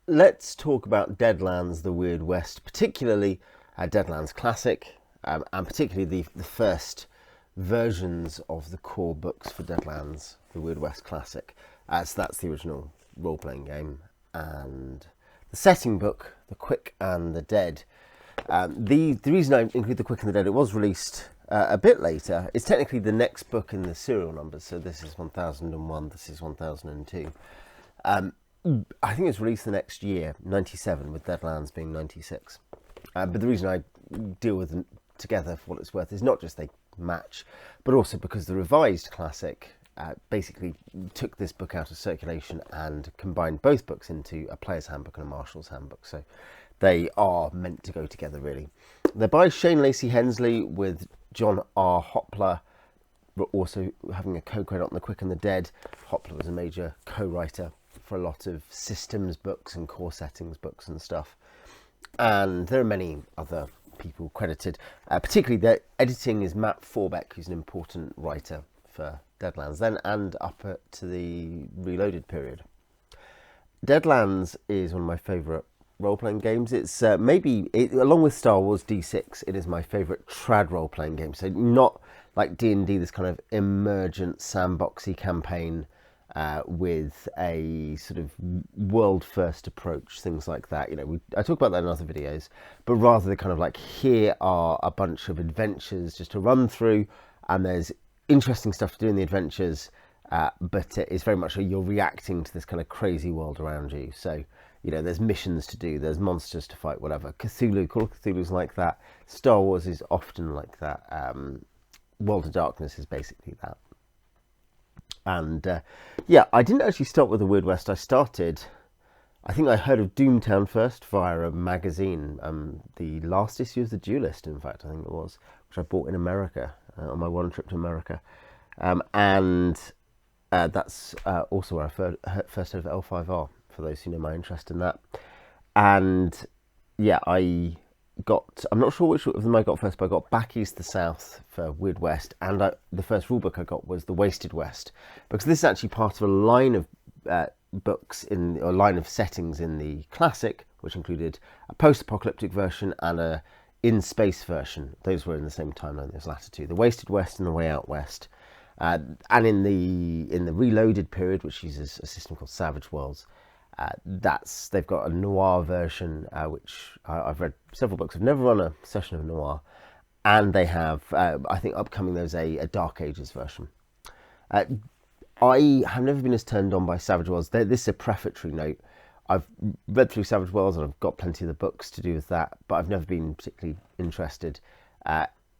let's talk about Deadlands, the Weird West, particularly Deadlands Classic, and particularly the first versions of the core books for Deadlands, the Weird West Classic. So that's the original role-playing game, and the setting book, The Quick and the Dead. The reason I include The Quick and the Dead, it was released a bit later. It's technically the next book in the serial numbers, so this is 1001, this is 1002. I think it was released the next year, 97, with Deadlands being 96. But the reason I deal with them together for what it's worth is not just they match, but also because the revised classic basically took this book out of circulation and combined both books into a player's handbook and a marshal's handbook. So they are meant to go together, really. They're by Shane Lacy Hensley with John R. Hopler, but also having a co-credit on The Quick and the Dead. Hopler was a major co-writer for a lot of systems books and core settings books and stuff. And there are many other people credited. Particularly their editing is Matt Forbeck, who's an important writer for Deadlands then and up to the Reloaded period. Deadlands is one of my favourite role-playing games. It's along with Star Wars D6, it is my favourite trad role-playing game. So not like D&D, this kind of emergent sandboxy campaign with a sort of world-first approach, things like that. You know, I talk about that in other videos, but rather the kind of like, here are a bunch of adventures just to run through, and there's interesting stuff to do in the adventures, but it's very much you're reacting to this kind of crazy world around you. So, you know, there's missions to do, there's monsters to fight, whatever. Cthulhu, Call of Cthulhu's like that. Star Wars is often like that. World of Darkness is basically that. And yeah, I didn't actually start with the Weird West. I think I heard of Doomtown first via a magazine, the last issue of The Duelist, in fact, I think it was, which I bought in America on my one trip to America. And that's also where I first heard of L5R, for those who know my interest in that. And yeah, I'm not sure which of them I got first, but I got Back East the South for Weird West, and the first rulebook I got was The Wasted West, because this is actually part of a line of books a line of settings in the classic, which included a post-apocalyptic version and a in-space version. Those were in the same timeline, those latter two, The Wasted West and The Way Out West. And in the Reloaded period, which uses a system called Savage Worlds, they've got a noir version, which I've read several books. I've never run a session of noir, and they have, I think, upcoming there's a Dark Ages version. I have never been as turned on by Savage Worlds. This is a prefatory note. I've read through Savage Worlds and I've got plenty of the books to do with that, but I've never been particularly interested.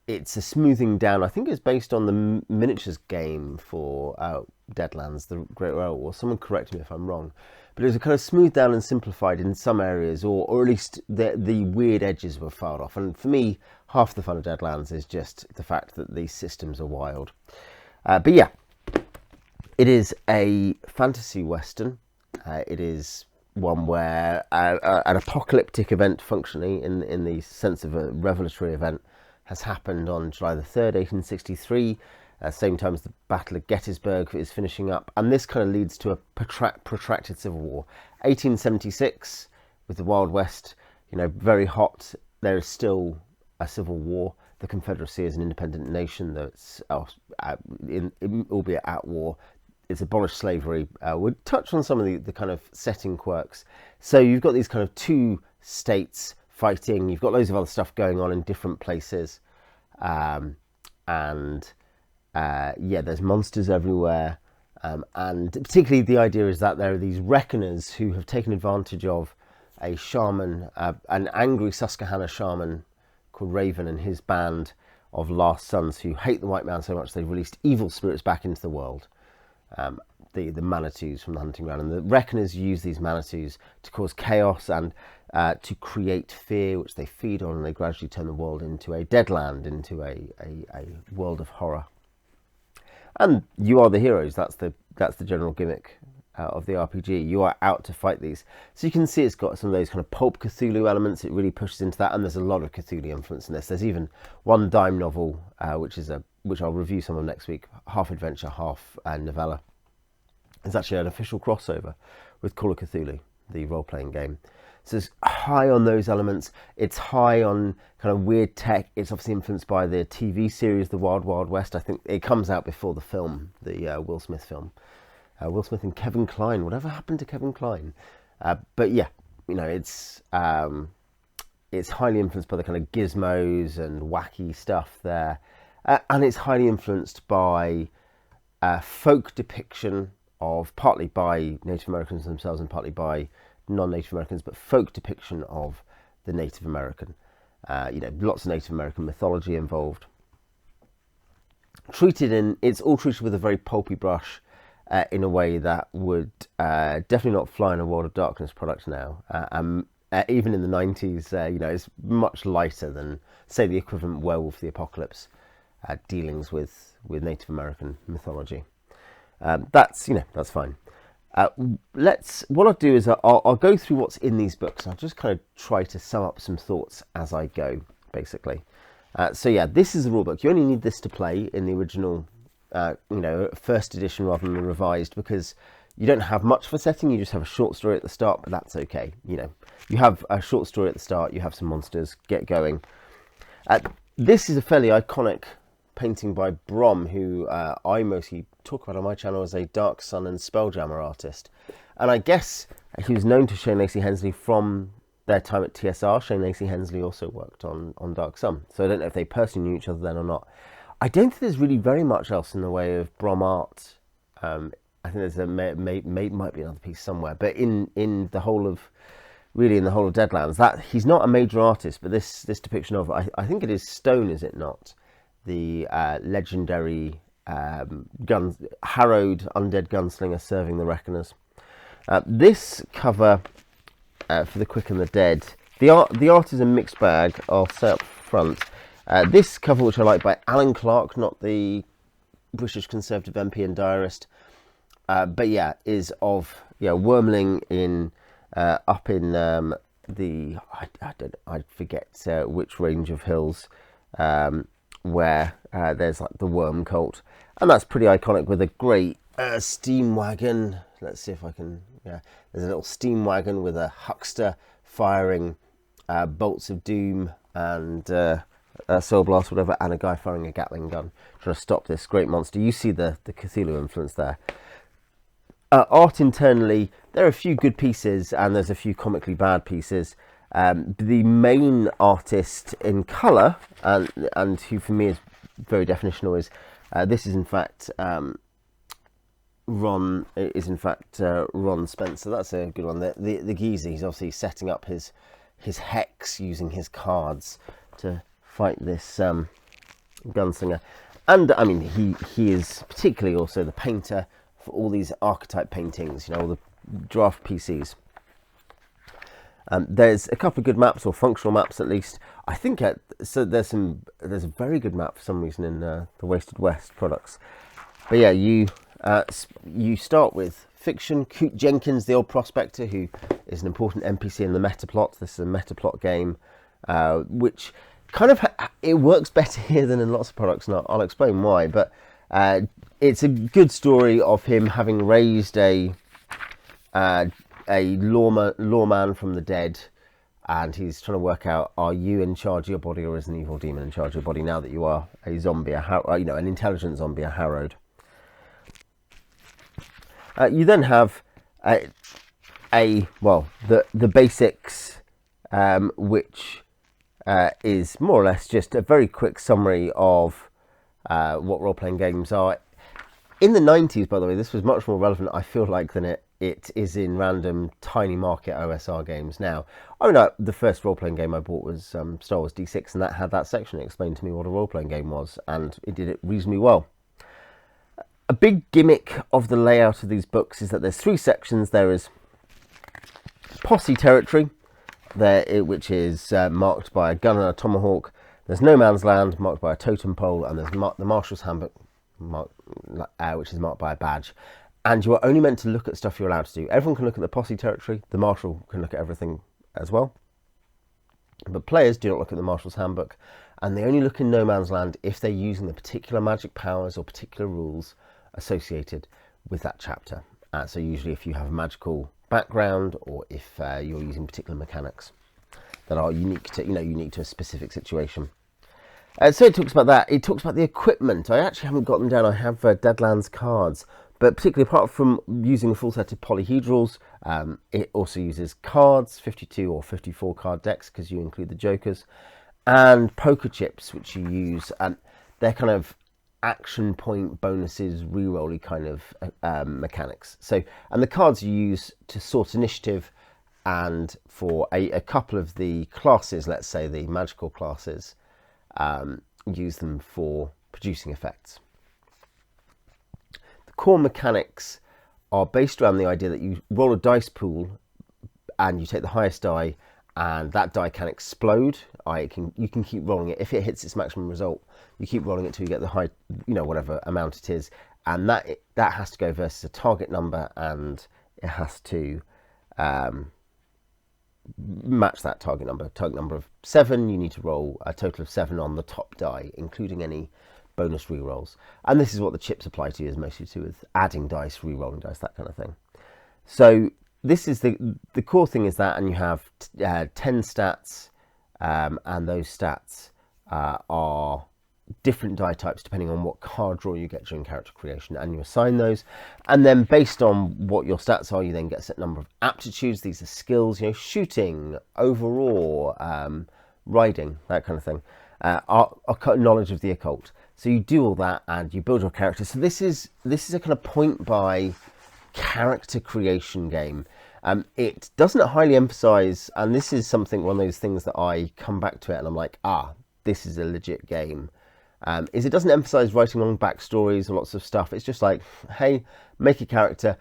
It's a smoothing down. I think it's based on the miniatures game for Deadlands, the Great Royal War. Someone correct me if I'm wrong. But it was a kind of smoothed down and simplified in some areas, or at least the weird edges were filed off. And for me, half the fun of Deadlands is just the fact that these systems are wild. But yeah, it is a fantasy western. It is one where an apocalyptic event, functionally, in the sense of a revelatory event, has happened on July the 3rd, 1863. Same time as the Battle of Gettysburg is finishing up, and this kind of leads to a protracted civil war. 1876, with the Wild West, you know, very hot. There is still a civil war. The Confederacy is an independent nation that's albeit at war. It's abolished slavery. We'll touch on some of the kind of setting quirks. So you've got these kind of two states fighting. You've got loads of other stuff going on in different places, yeah, there's monsters everywhere, and particularly the idea is that there are these reckoners who have taken advantage of a shaman, an angry Susquehanna shaman called Raven and his band of last sons who hate the white man so much they've released evil spirits back into the world, the Manitous from the hunting ground. And the reckoners use these Manitous to cause chaos and to create fear, which they feed on, and they gradually turn the world into a deadland, into a world of horror. And you are the heroes. That's the general gimmick of the RPG. You are out to fight these. So you can see it's got some of those kind of pulp Cthulhu elements. It really pushes into that, and there's a lot of Cthulhu influence in this. There's even one dime novel, which I'll review some of next week, half adventure, half novella. It's actually an official crossover with Call of Cthulhu. the role-playing game. So it's high on those elements. It's high on kind of weird tech. It's obviously influenced by the TV series, The Wild Wild West. I think it comes out before the film, the Will Smith film. Will Smith and Kevin Kline. Whatever happened to Kevin Kline? But yeah, you know, it's highly influenced by the kind of gizmos and wacky stuff there. And it's highly influenced by folk depiction of, partly by Native Americans themselves and partly by non-Native Americans, but folk depiction of the Native American. You know, lots of Native American mythology involved. It's all treated with a very pulpy brush, in a way that would definitely not fly in a World of Darkness product now. Even in the 90s, you know, it's much lighter than, say, the equivalent Werewolf the Apocalypse dealings with Native American mythology. That's fine. What I'll do is I'll go through what's in these books. I'll just kind of try to sum up some thoughts as I go, basically. So yeah, this is the rulebook. You only need this to play in the original, first edition rather than the revised, because you don't have much for setting. You just have a short story at the start, but that's okay. You know, you have a short story at the start. You have some monsters. Get going. This is a fairly iconic painting by Brom, who I mostly talk about on my channel as a Dark Sun and Spelljammer artist. And I guess he was known to Shane Lacy Hensley from their time at TSR. Shane Lacy Hensley also worked on Dark Sun. So I don't know if they personally knew each other then or not. I don't think there's really very much else in the way of Brom art. I think there's might be another piece somewhere. But in the whole of Deadlands, that he's not a major artist, but this depiction of, I think it is stone, is it not? The legendary harrowed undead gunslinger serving the Reckoners. This cover for The Quick and the Dead, the art is a mixed bag. I'll say up front. This cover, which I like, by Alan Clark, not the British Conservative MP and diarist, but yeah, is of Wormling in up in the I forget which range of hills. Where there's like the worm cult, and that's pretty iconic with a great steam wagon. Let's see if I can, there's a little steam wagon with a huckster firing bolts of doom and soul blast, whatever, and a guy firing a Gatling gun trying to stop this great monster. You see the Cthulhu influence there. Art internally, there are a few good pieces and there's a few comically bad pieces. The main artist in colour, and who for me is very definitional, is this is in fact Ron Spencer. That's a good one. The geezer, he's obviously setting up his hex using his cards to fight this gunslinger, and I mean he is particularly also the painter for all these archetype paintings. You know, all the draft PCs. There's a couple of good maps, or functional maps at least. I think there's a very good map for some reason in the Wasted West products. But yeah, you start with fiction. Coot Jenkins, the old prospector, who is an important NPC in the metaplot. This is a metaplot game, which kind of it works better here than in lots of products, and I'll explain why. But it's a good story of him having raised a lawman from the dead, and he's trying to work out, are you in charge of your body, or is an evil demon in charge of your body now that you are a zombie, an intelligent zombie, a harrowed. You then have the basics, which is more or less just a very quick summary of what role-playing games are. In the 90s, by the way, this was much more relevant, I feel like, than it is in random tiny market OSR games now. I mean, the first role-playing game I bought was Star Wars D6, and that had that section. It explained to me what a role-playing game was, and it did it reasonably well. A big gimmick of the layout of these books is that there's 3 sections. There is posse territory, which is marked by a gun and a tomahawk. There's no man's land, marked by a totem pole, and there's the Marshal's Handbook, which is marked by a badge. And you are only meant to look at stuff you're allowed to do. Everyone can look at the posse territory. The Marshal can look at everything as well. But players do not look at the Marshal's Handbook, and they only look in no man's land if they're using the particular magic powers or particular rules associated with that chapter. So usually if you have a magical background, or if you're using particular mechanics that are unique to a specific situation. So it talks about that. It talks about the equipment. I actually haven't got them down. I have Deadlands cards, but particularly apart from using a full set of polyhedrals, it also uses cards, 52 or 54 card decks, because you include the jokers, and poker chips, which you use. They're kind of action point bonuses, rerolly kind of mechanics. So, and the cards you use to sort initiative, and for a couple of the classes, let's say the magical classes, use them for producing effects. The core mechanics are based around the idea that you roll a dice pool and you take the highest die, and that die can explode. You can keep rolling it. If it hits its maximum result, you keep rolling it till you get the high, whatever amount it is, and that has to go versus a target number, and it has to match that target number. Target number of 7, you need to roll a total of 7 on the top die, including any bonus rerolls. And this is what the chips apply to, is mostly to do with adding dice, rerolling dice, that kind of thing. So this is the core thing is that, and you have 10 stats, and those stats are different die types depending on what card draw you get during character creation, and you assign those, and then based on what your stats are, you then get a set number of aptitudes. These are skills, shooting, overall, riding, that kind of thing, our knowledge of the occult. So you do all that and you build your character. So this is a kind of point by character creation game. It doesn't highly emphasize, and this is one of those things that I come back to it and I'm like, this is a legit game, is it doesn't emphasize writing long backstories or lots of stuff. It's just like, hey, make a character.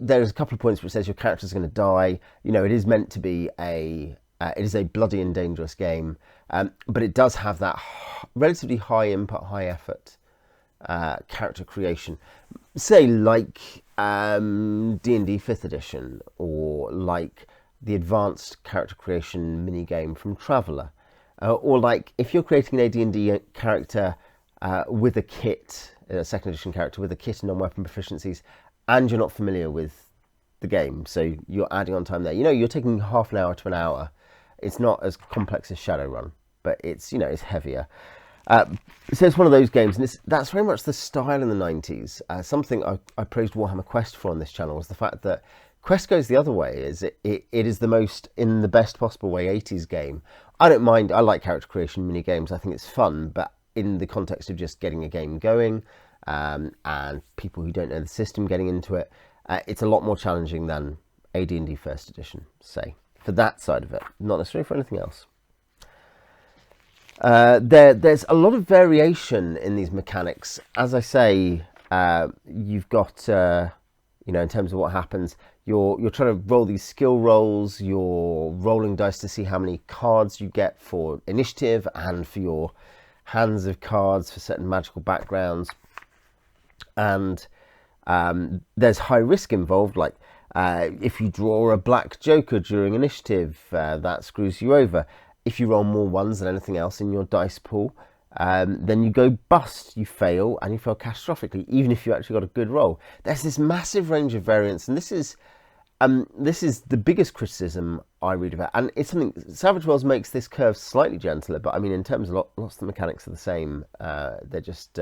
There's a couple of points where it says your character's going to die. It is meant to be it is a bloody and dangerous game, but it does have that relatively high input, high effort character creation, say like D&D 5th edition, or like the advanced character creation mini game from Traveller, or like if you're creating an AD&D character with a kit, a 2nd edition character with a kit and non-weapon proficiencies, and you're not familiar with the game, so you're adding on time there. You're taking half an hour to an hour. It's not as complex as Shadowrun, but it's it's heavier. So it's one of those games, and that's very much the style in the 90s. Something I praised Warhammer Quest for on this channel was the fact that Quest goes the other way. It is the most, in the best possible way, 80s game. I don't mind. I like character creation mini games. I think it's fun, but in the context of just getting a game going, and people who don't know the system getting into it, it's a lot more challenging than AD&D 1st edition, say, for that side of it, not necessarily for anything else. There's a lot of variation in these mechanics. As I say, you've got, in terms of what happens, you're trying to roll these skill rolls, you're rolling dice to see how many cards you get for initiative and for your hands of cards for certain magical backgrounds. And there's high risk involved, like if you draw a black joker during initiative, that screws you over. If you roll more ones than anything else in your dice pool, then you go bust, you fail, and you fail catastrophically, even if you actually got a good roll. There's this massive range of variance, and this is the biggest criticism I read about, and it's something Savage Worlds makes this curve slightly gentler, but I mean, in terms of lots of the mechanics are the same. They're just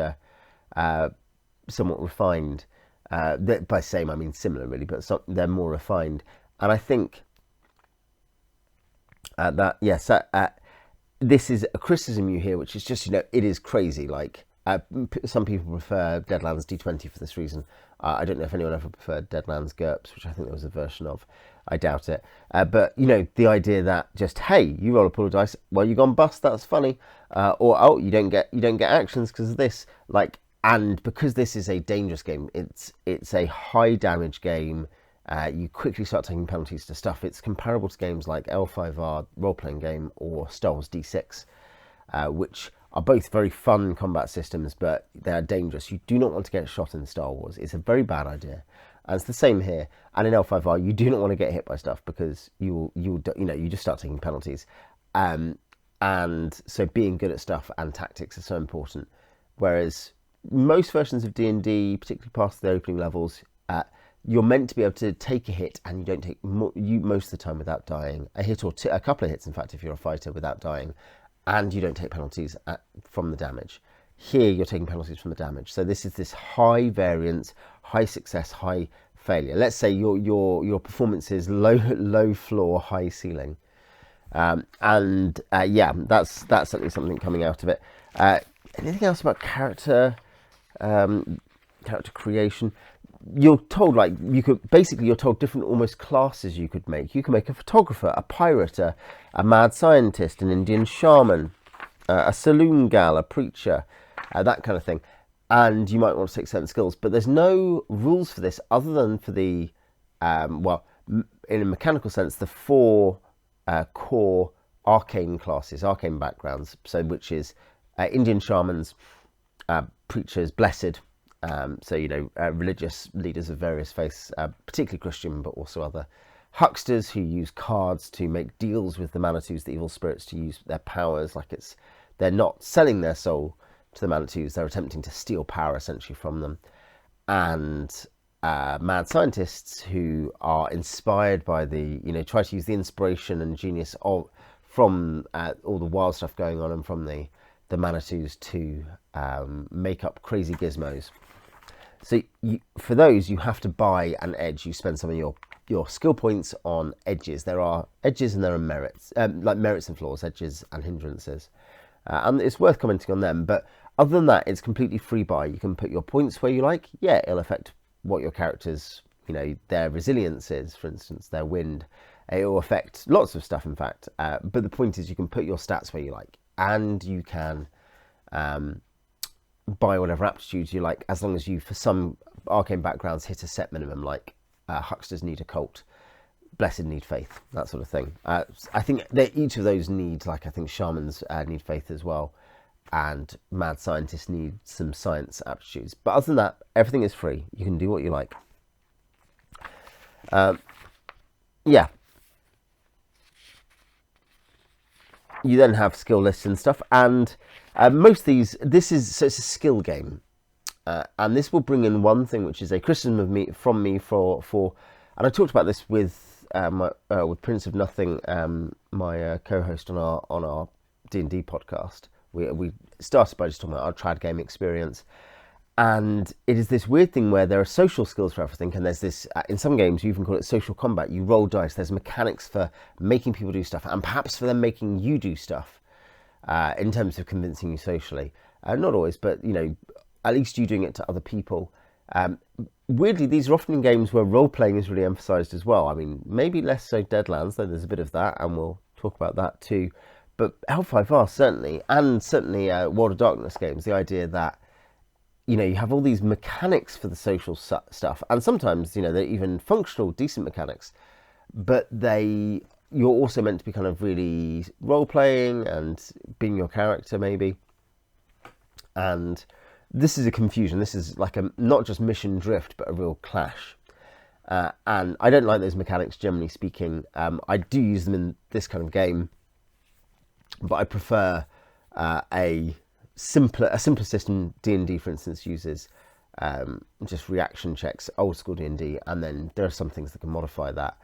somewhat refined. By same, I mean similar, really, but they're more refined. And I think that, yes, this is a criticism you hear, which is just, it is crazy. Like, some people prefer Deadlands D20 for this reason. I don't know if anyone ever preferred Deadlands GURPS, which I think there was a version of. I doubt it. But, the idea that just, hey, you roll a pool of dice, well, you gone bust, that's funny. Or, oh, you don't get actions because of this. Like, and because this is a dangerous game, it's a high damage game. You quickly start taking penalties to stuff. It's comparable to games like L5R role-playing game or Star Wars D6, which are both very fun combat systems, but they are dangerous. You do not want to get shot in Star Wars. It's a very bad idea. And it's the same here. And in L5R, you do not want to get hit by stuff because you just start taking penalties. And so being good at stuff and tactics are so important. Whereas most versions of D&D, particularly past the opening levels, you're meant to be able to take a hit, and you don't take most of the time without dying. A hit or two, a couple of hits, in fact, if you're a fighter, without dying, and you don't take penalties from the damage. Here, you're taking penalties from the damage. So this is this high variance, high success, high failure. Let's say your performance is low floor, high ceiling, yeah, that's certainly something coming out of it. Anything else about character creation? You're told, like, you're told different almost classes you could make. You can make a photographer, a pirate, a mad scientist, an Indian shaman, a saloon gal, a preacher, that kind of thing. And you might want to take certain skills, but there's no rules for this other than for the, well, in a mechanical sense, the 4 core arcane classes, arcane backgrounds. So, which is Indian shamans, preachers, blessed. So, religious leaders of various faiths, particularly Christian, but also other. Hucksters, who use cards to make deals with the Manitous, the evil spirits, to use their powers. Like, they're not selling their soul to the Manitous, they're attempting to steal power essentially from them. And mad scientists, who are inspired by try to use the inspiration and genius from all the wild stuff going on and from the Manitous to make up crazy gizmos. So for those, you have to buy an edge. You spend some of your skill points on edges. There are edges and there are merits, like merits and flaws, edges and hindrances. And it's worth commenting on them. But other than that, it's completely free buy. You can put your points where you like. Yeah, it'll affect what your characters, their resilience is, for instance, their wind. It will affect lots of stuff, in fact. But the point is, you can put your stats where you like. And you can buy whatever aptitudes you like, as long as you, for some arcane backgrounds, hit a set minimum, like hucksters need occult, blessed need faith, that sort of thing. I think each of those need, I think shamans need faith as well, and mad scientists need some science aptitudes. But other than that, everything is free. You can do what you like. Yeah. You then have skill lists and stuff, and most of these, it's a skill game, and this will bring in one thing, which is a criticism from me for, and I talked about this with Prince of Nothing, my co-host on our D&D podcast. We started by just talking about our trad game experience, and it is this weird thing where there are social skills for everything, and there's this, in some games you even call it social combat. You roll dice, there's mechanics for making people do stuff, and perhaps for them making you do stuff, in terms of convincing you socially. Not always, but at least you doing it to other people. Weirdly, these are often in games where role-playing is really emphasised as well. I mean, maybe less so Deadlands, though there's a bit of that, and we'll talk about that too. But L5R certainly, and certainly World of Darkness games, the idea that you have all these mechanics for the social stuff, and sometimes they're even functional, decent mechanics, but you're also meant to be kind of really role-playing and being your character maybe. And this is a confusion. This is like not just mission drift, but a real clash. And I don't like those mechanics, generally speaking. I do use them in this kind of game, but I prefer a simpler system. D&D, for instance, uses just reaction checks, old school D&D, and then there are some things that can modify that.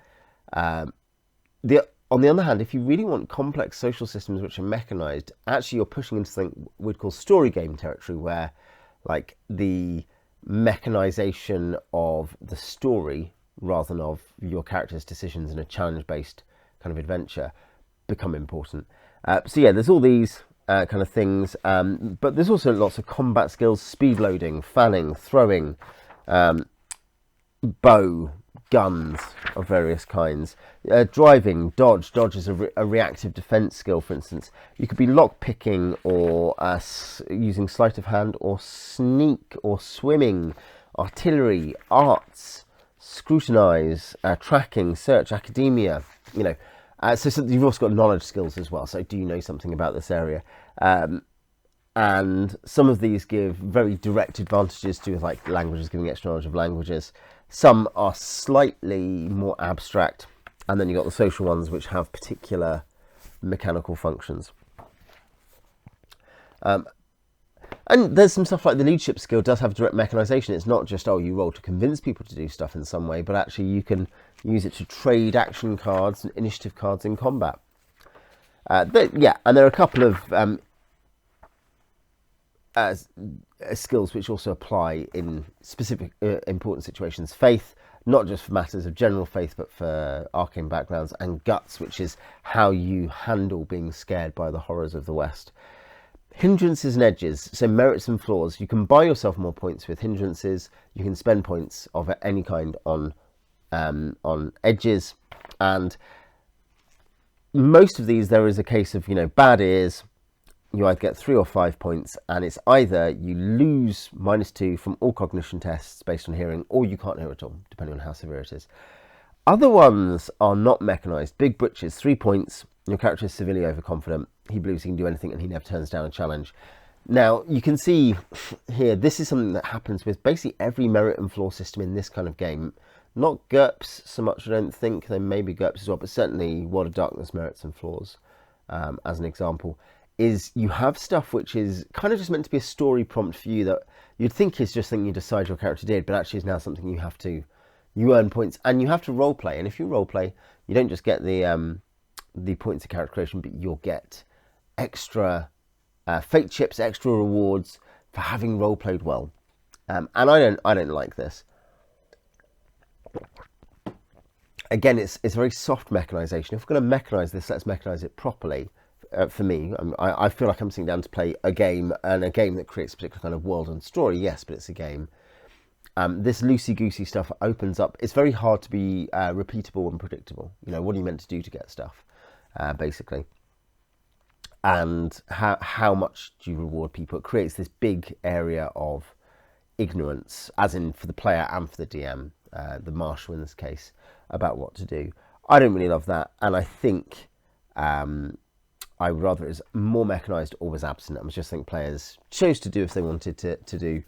On the other hand, if you really want complex social systems which are mechanized, actually you're pushing into something we'd call story game territory, where the mechanization of the story rather than of your character's decisions in a challenge-based kind of adventure become important. So yeah, there's all these kind of things, but there's also lots of combat skills: speed loading, fanning, throwing, bow, guns of various kinds, driving, dodge. Dodge is a reactive defense skill, for instance. You could be lock picking, or using sleight of hand, or sneak, or swimming, artillery, arts, scrutinize, tracking, search, academia. So you've also got knowledge skills as well. So do you know something about this area? And some of these give very direct advantages to like languages, giving extra knowledge of languages. Some are slightly more abstract, and then you've got the social ones which have particular mechanical functions. And And there's some stuff like the leadership skill does have direct mechanization. It's not just, oh, you roll to convince people to do stuff in some way, but actually you can use it to trade action cards and initiative cards in combat. Yeah, and there are a couple of skills which also apply in specific important situations. Faith, not just for matters of general faith, but for arcane backgrounds, and guts, which is how you handle being scared by the horrors of the West. Hindrances and edges, so merits and flaws. You can buy yourself more points with hindrances. You can spend points of any kind on edges, and most of these there is a case of, you know, bad ears. You either get 3 or 5 points, and it's either you lose -2 from all cognition tests based on hearing, or you can't hear at all, depending on how severe it is. Other ones are not mechanized. Big britches, 3 points. Your character is severely overconfident. He believes he can do anything and he never turns down a challenge. Now, you can see here, this is something that happens with basically every merit and flaw system in this kind of game. Not GURPS so much, I don't think. They may be GURPS as well, but certainly World of Darkness merits and flaws, as an example, is you have stuff which is kind of just meant to be a story prompt for you that you'd think is just something you decide your character did, but actually is now something you earn points, and you have to role play. And if you role play, you don't just get the points of character creation, but you'll get extra fate chips, extra rewards for having role played well. And I don't like this. Again, it's very soft mechanization. If we're going to mechanize this, let's mechanize it properly. For me, I feel like I'm sitting down to play a game, and a game that creates a particular kind of world and story. Yes, but it's a game. This loosey-goosey stuff opens up. It's very hard to be repeatable and predictable. You know, what are you meant to do to get stuff, basically? And how much do you reward people? It creates this big area of ignorance, as in for the player and for the DM, the marshal in this case, about what to do. I don't really love that, and I think I would rather it was more mechanized or was absent. I just think players chose to do if they wanted to do.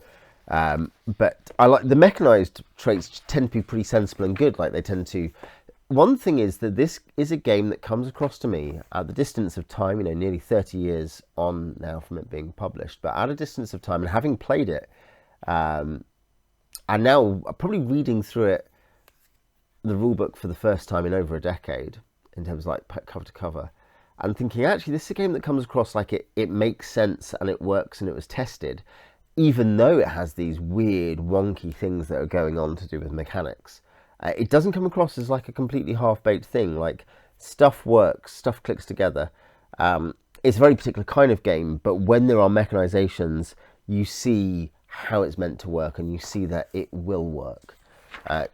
But I like the mechanized traits tend to be pretty sensible and good. Like they tend to. One thing is that this is a game that comes across to me at the distance of time, you know, nearly 30 years on now from it being published, but at a distance of time, and having played it, and now probably reading through it, the rulebook for the first time in over a decade, in terms of like cover to cover, and thinking, actually, this is a game that comes across like it makes sense and it works and it was tested, even though it has these weird, wonky things that are going on to do with mechanics. It doesn't come across as like a completely half-baked thing. Like, stuff works, stuff clicks together. It's a very particular kind of game, but when there are mechanizations, you see how it's meant to work and you see that it will work.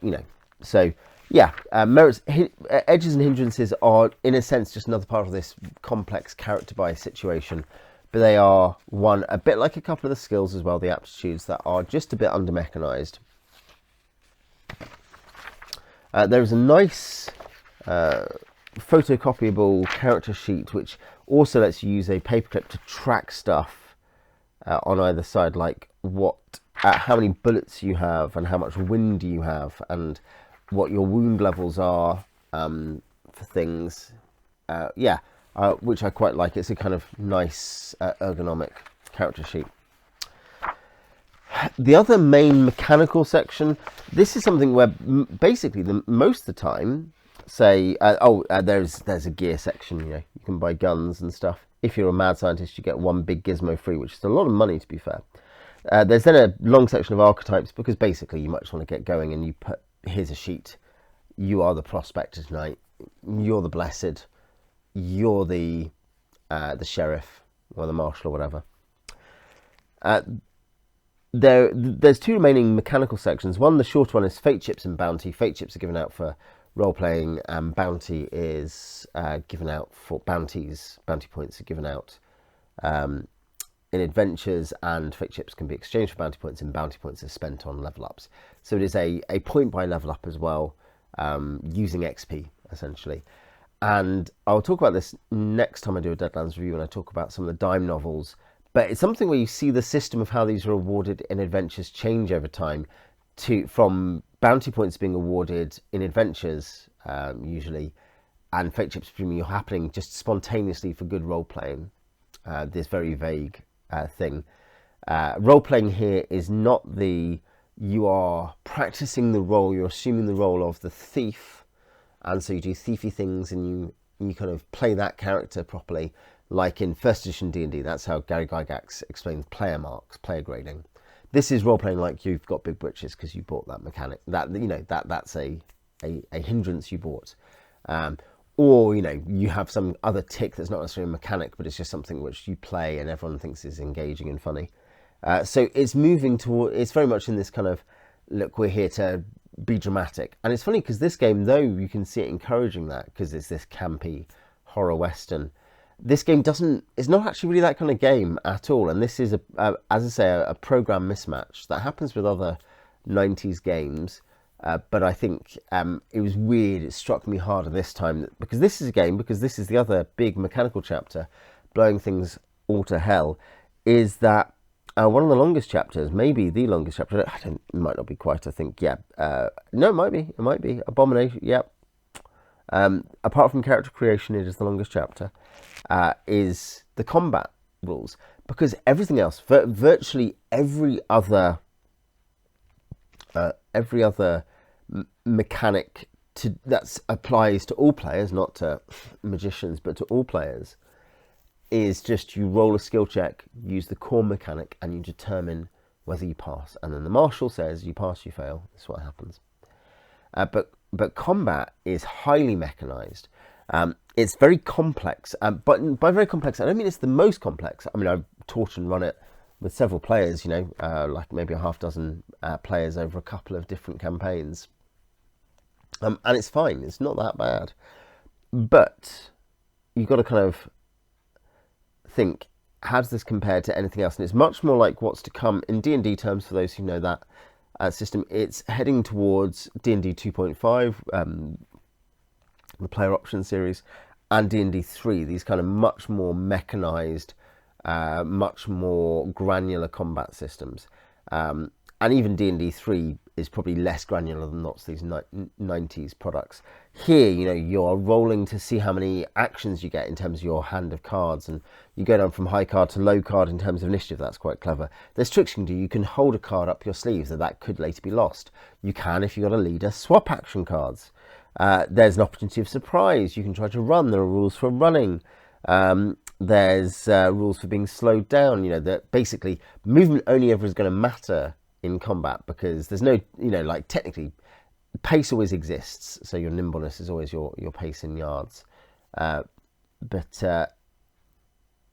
You know, so yeah, merits, edges and hindrances are, in a sense, just another part of this complex character buy situation. But they are one, a bit like a couple of the skills as well, the aptitudes, that are just a bit under-mechanized. There's a nice photocopyable character sheet which also lets you use a paperclip to track stuff on either side, like how many bullets you have and how much wind you have and what your wound levels are for things. Which I quite like. It's a kind of nice ergonomic character sheet. The other main mechanical section, this is something where basically most of the time, say, there's a gear section, you know, you can buy guns and stuff. If you're a mad scientist, you get one big gizmo free, which is a lot of money, to be fair. There's then a long section of archetypes, because basically you might just want to get going and you put, here's a sheet, you are the prospector tonight, you're the blessed, you're the sheriff or the marshal or whatever. There's two remaining mechanical sections. One, the short one, is fate chips and bounty. Fate chips are given out for role-playing, and bounty is given out for bounties. Bounty points are given out in adventures, and fate chips can be exchanged for bounty points, and bounty points are spent on level ups. So it is a point by level up as well, using XP, essentially. And I'll talk about this next time I do a Deadlands review, when I talk about some of the dime novels. But it's something where you see the system of how these are awarded in adventures change over time, from bounty points being awarded in adventures, usually, and fate chips presumably happening just spontaneously for good role playing. This very vague thing. Role-playing here is not you are practicing the role, you're assuming the role of the thief, and so you do thiefy things and you kind of play that character properly, like in first edition D&D. That's how Gary Gygax explains player marks, player grading. This is role-playing like you've got big britches because you bought that mechanic. That's a hindrance you bought. Or, you have some other tick that's not necessarily a mechanic, but it's just something which you play and everyone thinks is engaging and funny. So it's moving toward, it's very much in this kind of, look, we're here to be dramatic. And it's funny because this game, though you can see it encouraging that because it's this campy horror western, this game it's not actually really that kind of game at all. And this is, as I say, a program mismatch that happens with other 90s games. But I think it was weird, it struck me harder this time, because this is the other big mechanical chapter, blowing things all to hell, is that one of the longest chapters, maybe the longest chapter, it might not be quite, I think, yeah. No, it might be. Abomination, yeah. Apart from character creation, it is the longest chapter, is the combat rules. Because everything else, virtually every other mechanic that applies to all players, not to magicians, but to all players, is just you roll a skill check, use the core mechanic, and you determine whether you pass. And then the marshal says you pass, you fail. That's what happens. But combat is highly mechanized. It's very complex. But by very complex, I don't mean it's the most complex. I mean, I've taught and run it with several players, like maybe a half dozen players over a couple of different campaigns. And it's fine. It's not that bad. But you've got to kind of think, how does this compare to anything else? And it's much more like what's to come in D&D terms, for those who know that system. It's heading towards D&D 2.5, the player option series, and D&D 3, these kind of much more mechanized, much more granular combat systems. And even D&D 3 is probably less granular than lots of these 90s products. Here, you're rolling to see how many actions you get in terms of your hand of cards, and you go down from high card to low card in terms of initiative. That's quite clever. There's tricks you can do. You can hold a card up your sleeve that could later be lost. You can, if you've got a leader, swap action cards. There's an opportunity of surprise. You can try to run. There are rules for running. There's rules for being slowed down. That basically movement only ever is going to matter in combat, because there's no, technically pace always exists, so your nimbleness is always your pace in yards, but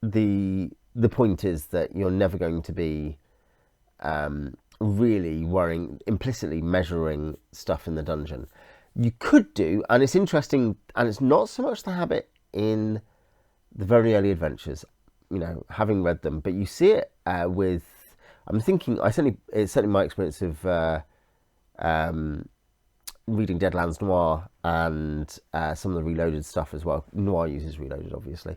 the point is that you're never going to be really worrying, implicitly measuring stuff in the dungeon. You could do, and it's interesting, and it's not so much the habit in the very early adventures, having read them, but you see it with, I'm thinking, it's certainly my experience of reading Deadlands Noir and some of the Reloaded stuff as well. Noir uses Reloaded, obviously.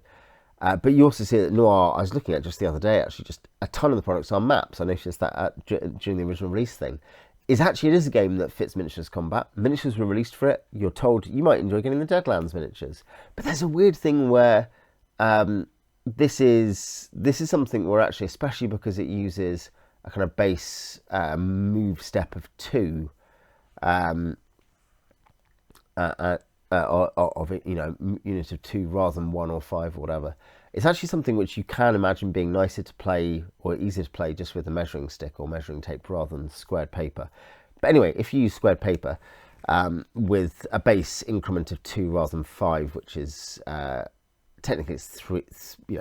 But you also see that Noir, I was looking at just the other day, actually, just a ton of the products are maps. I noticed that during the original release thing. It is a game that fits miniatures combat. Miniatures were released for it. You're told you might enjoy getting the Deadlands miniatures. But there's a weird thing where this is something where actually, especially because it uses a kind of base move step of 2 of it, unit of 2 rather than 1 or 5 or whatever. It's actually something which you can imagine being nicer to play or easier to play just with a measuring stick or measuring tape rather than squared paper. But anyway, if you use squared paper with a base increment of 2 rather than 5, which is technically it's 3,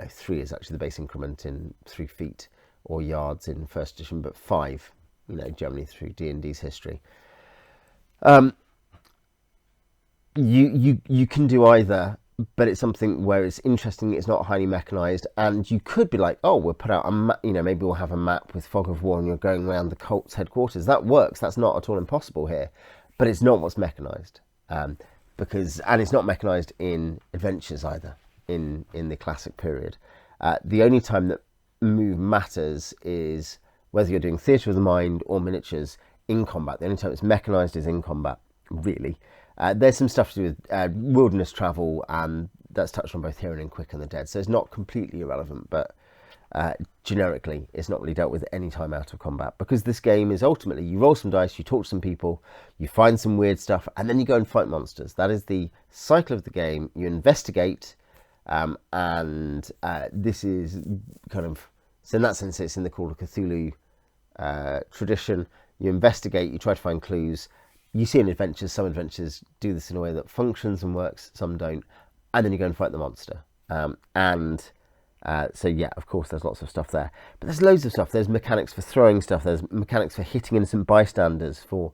3 is actually the base increment in 3 feet or yards in first edition, but 5, generally through D&D's history. You can do either, but it's something where it's interesting. It's not highly mechanized, and you could be like, oh, we'll put out maybe we'll have a map with fog of war, and you're going around the cult's headquarters. That works. That's not at all impossible here, but it's not what's mechanized, and it's not mechanized in adventures either. In the classic period, the only time that move matters is whether you're doing theatre of the mind or miniatures in combat. The only time it's mechanized is in combat, really. There's some stuff to do with wilderness travel, and that's touched on both here and in Quick and the Dead, so it's not completely irrelevant, but generically is not really dealt with any time out of combat, because this game is ultimately you roll some dice, you talk to some people, you find some weird stuff, and then you go and fight monsters. That is the cycle of the game. You investigate, and this is kind of, so in that sense it's in the Call of Cthulhu tradition. You investigate, you try to find clues, you see in adventures, some adventures do this in a way that functions and works, some don't, and then you go and fight the monster. So yeah, of course there's lots of stuff there, but there's loads of stuff. There's mechanics for throwing stuff, there's mechanics for hitting innocent bystanders, for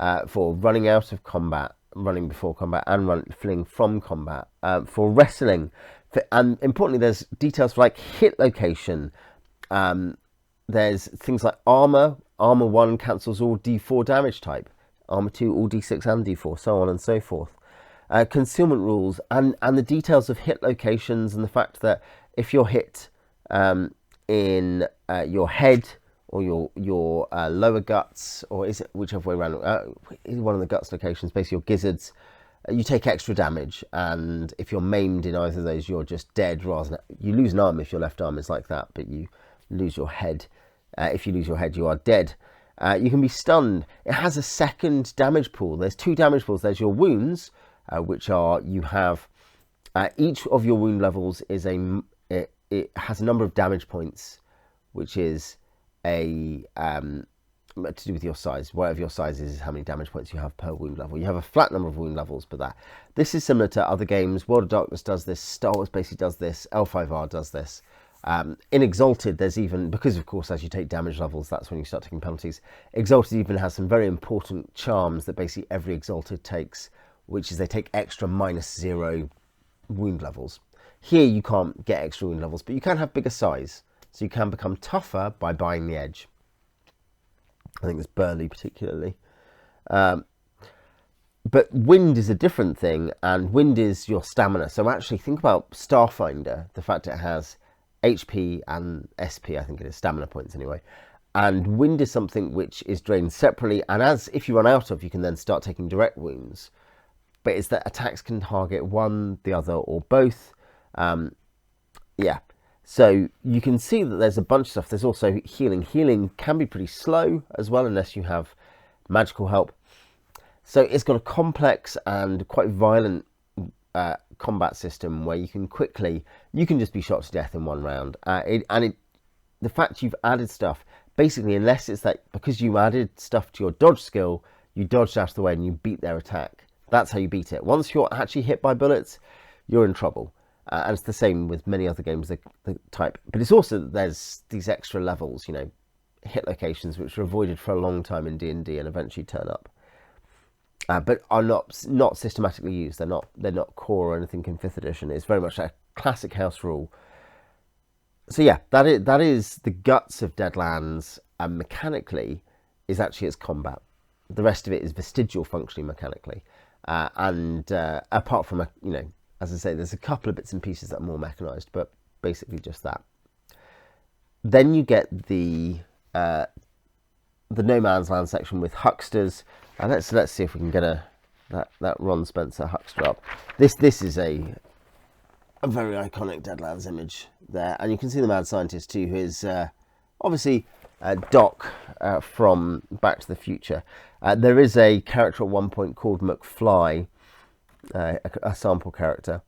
running out of combat, running before combat, and fleeing from combat, for wrestling, and importantly there's details for like hit location. There's things like armor 1 cancels all d4 damage type, armor 2 all d6 and d4, so on and so forth. Concealment rules, and the details of hit locations, and the fact that if you're hit in your head or your lower guts, or is it whichever way around, one of the guts locations, basically your gizzards, you take extra damage, and if you're maimed in either of those, you're just dead. Rather than, you lose an arm if your left arm is like that, but you lose your head. If you lose your head, you are dead. You can be stunned. It has a second damage pool. There's 2 damage pools. There's your wounds, which are, you have each of your wound levels is it has a number of damage points, which is to do with your size. Whatever your size is how many damage points you have per wound level. You have a flat number of wound levels, but this is similar to other games. World of Darkness does this, Star Wars basically does this, L5R does this. In Exalted, there's even, because of course as you take damage levels, that's when you start taking penalties. Exalted even has some very important charms that basically every Exalted takes, which is they take extra -0 wound levels. Here you can't get extra wound levels, but you can have bigger size, so you can become tougher by buying the edge. I think it's Burley particularly. But wind is a different thing, and wind is your stamina. So actually think about Starfinder, the fact it has HP and SP, I think it is, stamina points anyway. And wind is something which is drained separately, and if you run out of, you can then start taking direct wounds. But it's that attacks can target one, the other, or both. Yeah, so you can see that there's a bunch of stuff. There's also healing. Healing can be pretty slow as well, unless you have magical help. So it's got a complex and quite violent combat system where you can just be shot to death in one round. The fact you've added stuff, basically, unless it's that because you added stuff to your dodge skill, you dodged out of the way and you beat their attack. That's how you beat it. Once you're actually hit by bullets, you're in trouble. And it's the same with many other games the type. But it's also, there's these extra levels, hit locations, which are avoided for a long time in D&D and eventually turn up. But are not systematically used. They're not core or anything in 5th edition. It's very much a classic house rule. So yeah, that is the guts of Deadlands, and mechanically is actually its combat. The rest of it is vestigial functioning mechanically. Apart from as I say, there's a couple of bits and pieces that are more mechanized, but basically just that. Then you get the no man's land section with hucksters. Let's see if we can get that Ron Spencer huckster up. This is a very iconic Deadlands image there, and you can see the mad scientist too, who is obviously Doc from Back to the Future. There is a character at one point called McFly, a sample character,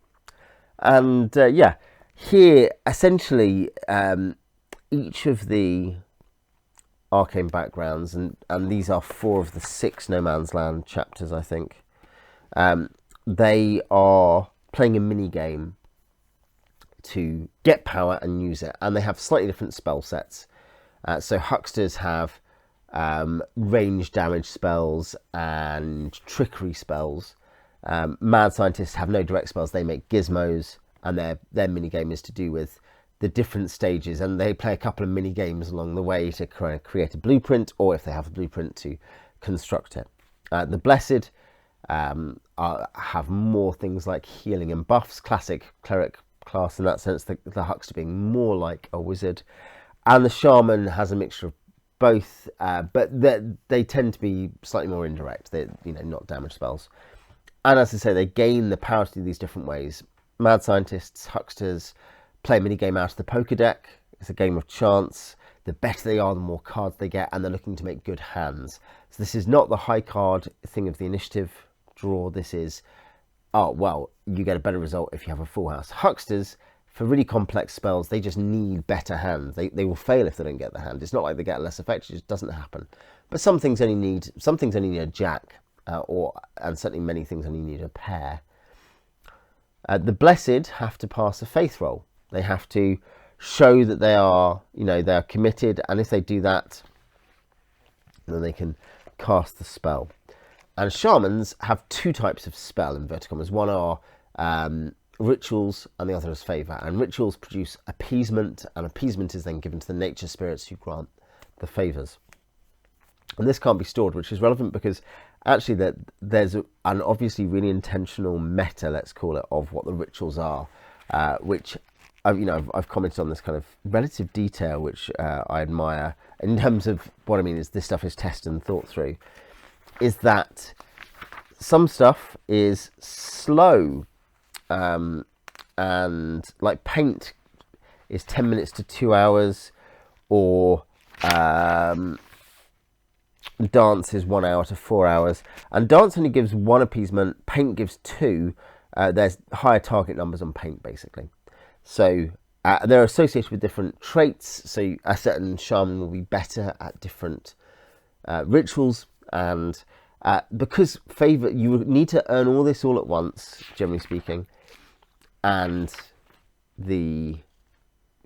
and yeah, here essentially each of the arcane backgrounds, and these are 4 of the 6 No Man's Land chapters, I think. They are playing a mini game to get power and use it, and they have slightly different spell sets. So hucksters have range damage spells and trickery spells. Mad scientists have no direct spells, they make gizmos, and their mini game is to do with the different stages, and they play a couple of mini games along the way to create a blueprint, or if they have a blueprint, to construct it. The Blessed have more things like healing and buffs, classic cleric class in that sense, the huckster being more like a wizard, and the shaman has a mixture of both, but they tend to be slightly more indirect. They're not damage spells, and as I say, they gain the power to do these different ways. Mad scientists, hucksters, play a mini game out of the poker deck, It's a game of chance. The better they are, the more cards they get, and they're looking to make good hands. So this is not the high card thing of the initiative draw. This is, oh, well, you get a better result if you have a full house. Hucksters, for really complex spells, they just need better hands. They will fail if they don't get the hand. It's not like they get less effect, it just doesn't happen. But some things only need a jack, and certainly many things only need a pair. The Blessed have to pass a faith roll. They have to show that they are, they are committed, and if they do that, then they can cast the spell. And Shamans have two types of spell, inverted commas. One are rituals, and the other is favour. And rituals produce appeasement, and appeasement is then given to the nature spirits who grant the favours. And this can't be stored, which is relevant because actually there's an obviously really intentional meta, let's call it, of what the rituals are, which I've commented on this kind of relative detail, which I admire. In terms of what I mean is this stuff is tested and thought through. Is that some stuff is slow, and like paint is 10 minutes to 2 hours, or dance is 1 hour to 4 hours. And dance only gives 1 appeasement, paint gives 2. There's higher target numbers on paint, basically. So they're associated with different traits. So a certain shaman will be better at different rituals. And because favour, you need to earn all this all at once, generally speaking. And the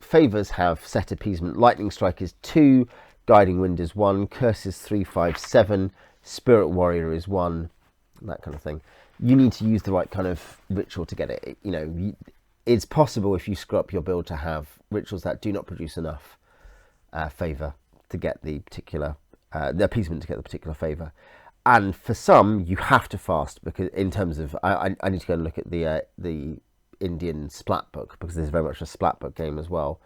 favours have set appeasement. Lightning Strike is 2. Guiding Wind is 1. Curse is 3, 5, 7. Spirit Warrior is 1. That kind of thing. You need to use the right kind of ritual to get it. It's possible if you screw up your build to have rituals that do not produce enough favour to get the particular the appeasement to get the particular favour. And for some, you have to fast, because in terms of I need to go and look at the Indian Splat book, because there's very much a Splat book game as well.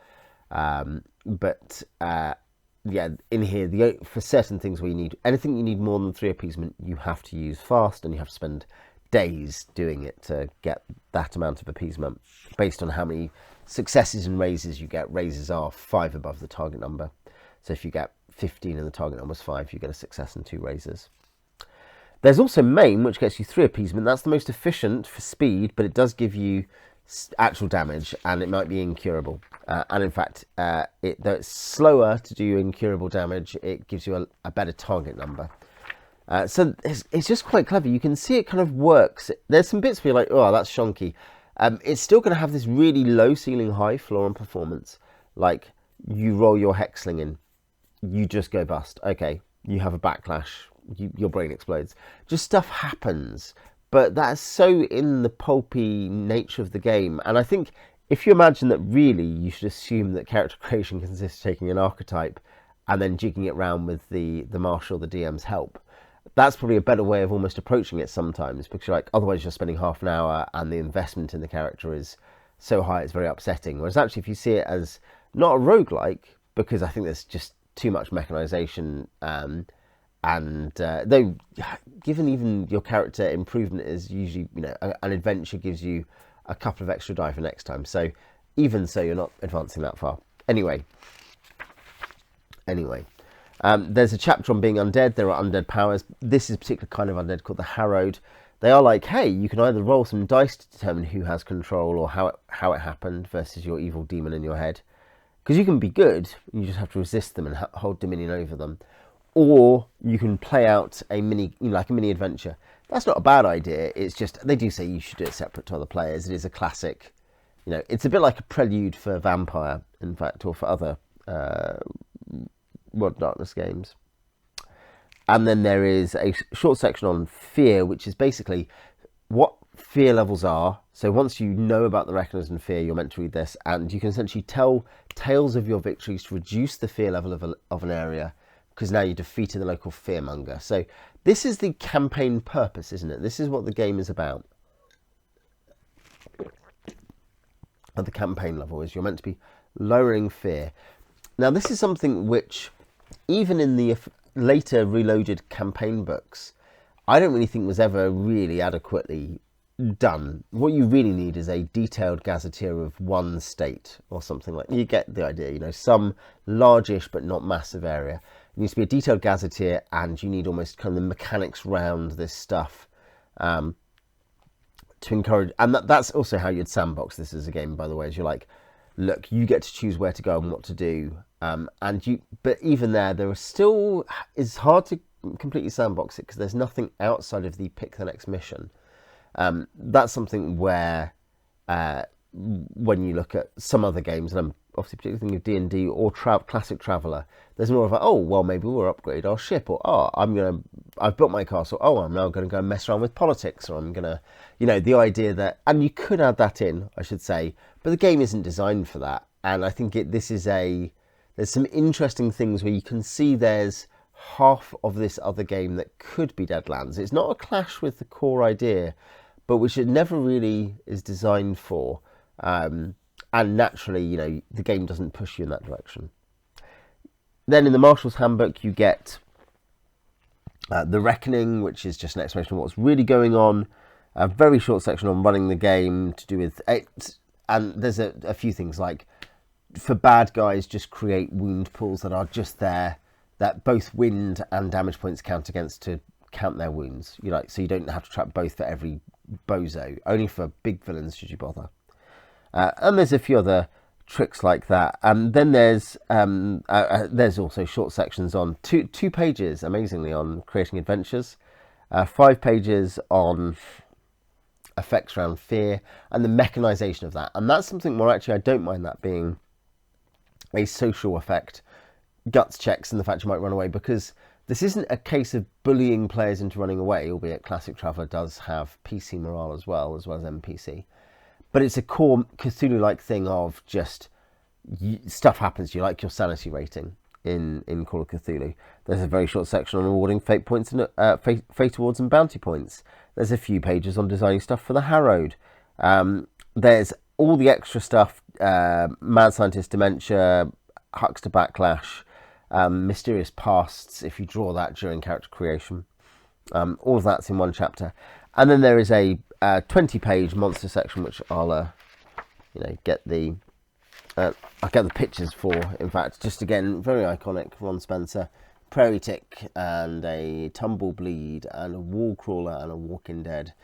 Yeah, in here, for certain things where you need anything you need more than 3 appeasement, you have to use fast, and you have to spend days doing it to get that amount of appeasement based on how many successes and raises you get. Raises are 5 above the target number, so if you get 15 and the target number is 5, you get a success and 2 raises. There's also Maim, which gets you 3 appeasement. That's the most efficient for speed, but it does give you actual damage, and it might be incurable. And in fact, though it's slower to do incurable damage, it gives you a better target number. So it's just quite clever. You can see it kind of works. There's some bits where you're like, oh, that's shonky. It's still going to have this really low ceiling, high floor and performance. Like, you roll your Hexling in, you just go bust. Okay, you have a backlash, your brain explodes. Just stuff happens. But that's so in the pulpy nature of the game. And I think if you imagine that really you should assume that character creation consists of taking an archetype and then jigging it around with the marshal, the DM's help. That's probably a better way of almost approaching it sometimes, because you're like, otherwise you're spending half an hour and the investment in the character is so high it's very upsetting. Whereas actually if you see it as not a roguelike, because I think there's just too much mechanization, though given even your character improvement is usually, an adventure gives you a couple of extra die for next time. So even so, you're not advancing that far. Anyway. There's a chapter on being undead. There are undead powers. This is a particular kind of undead called the Harrowed. They are like, hey, you can either roll some dice to determine who has control or how it happened versus your evil demon in your head. Because you can be good, you just have to resist them and hold dominion over them. Or you can play out a mini adventure. That's not a bad idea. It's just, they do say you should do it separate to other players. It is a classic, it's a bit like a prelude for Vampire, in fact, or for other World of Darkness games. And then there is a short section on fear, which is basically what fear levels are. So once you know about the Reckoners and fear, you're meant to read this, and you can essentially tell tales of your victories to reduce the fear level of an area, because now you defeated the local fearmonger. So this is the campaign purpose, isn't it? This is what the game is about. At the campaign level is you're meant to be lowering fear. Now this is something which, even in the later reloaded campaign books, I don't really think was ever really adequately done. What you really need is a detailed gazetteer of one state or something like. You get the idea, you know, some largish but not massive area. It needs to be a detailed gazetteer, and you need almost kind of the mechanics round this stuff to encourage. And that's also how you'd sandbox this as a game, by the way. Is you're like, look, you get to choose where to go and what to do, but even there are still, it's hard to completely sandbox it because there's nothing outside of the pick the next mission. That's something where when you look at some other games, and I'm obviously particularly thinking of D&D or Classic Traveller, there's more of a, oh, well, maybe we'll upgrade our ship, or, oh, I've built my castle, oh, I'm now going to go and mess around with politics, or I'm going to, you know, the idea that, and you could add that in, I should say, but the game isn't designed for that. And I think there's some interesting things where you can see there's half of this other game that could be Deadlands. It's not a clash with the core idea, but which it never really is designed for. And naturally, you know, the game doesn't push you in that direction. Then in the Marshal's Handbook, you get The Reckoning, which is just an explanation of what's really going on. A very short section on running the game to do with it. And there's a few things like, for bad guys, just create wound pools that are just there, that both wind and damage points count against to count their wounds. You like, so you don't have to trap both for every bozo. Only for big villains should you bother. And there's a few other tricks like that. Then there's also short sections on two pages, amazingly, on creating adventures, 5 pages on effects around fear and the mechanization of that. And that's something more, actually, I don't mind that being a social effect, guts checks, and the fact you might run away, because this isn't a case of bullying players into running away, albeit Classic Traveller does have PC morale as well as NPC. But it's a core Cthulhu-like thing of just stuff happens. You like your sanity rating in Call of Cthulhu. There's a very short section on awarding fate points and fate awards and bounty points. There's a few pages on designing stuff for the Harrowed. There's all the extra stuff: Mad Scientist Dementia, Huckster Backlash, Mysterious Pasts, if you draw that during character creation. All of that's in one chapter. And then there is a 20-page monster section, which I'll get the pictures for. In fact, just again, very iconic. Ron Spencer, Prairie Tick, and a Tumblebleed, and a Wall Crawler, and a Walking Dead.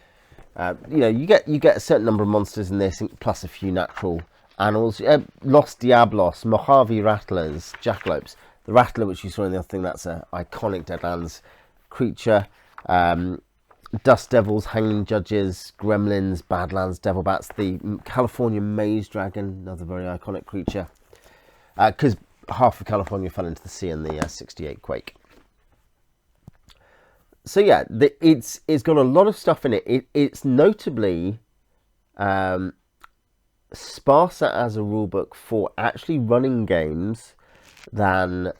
You get a certain number of monsters in this, plus a few natural animals. Los Diablos, Mojave Rattlers, Jackalopes. The Rattler, which you saw in the other thing, that's an iconic Deadlands creature. Dust Devils, Hanging Judges, Gremlins, Badlands, Devil Bats, the California Maze Dragon, another very iconic creature, because half of California fell into the sea in the 68 quake. So yeah, it's got a lot of stuff in it. It's notably sparser as a rulebook for actually running games than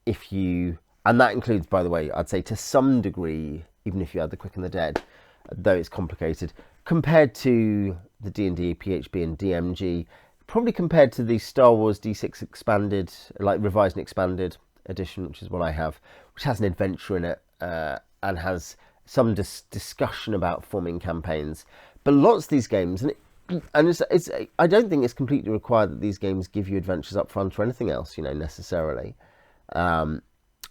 if you... And that includes, by the way, I'd say to some degree, even if you add the Quick and the Dead, though it's complicated, compared to the D&D, PHB and DMG, probably compared to the Star Wars D6 expanded, like revised and expanded edition, which is what I have, which has an adventure in it and has some discussion about forming campaigns. But lots of these games, I don't think it's completely required that these games give you adventures up front or anything else, necessarily.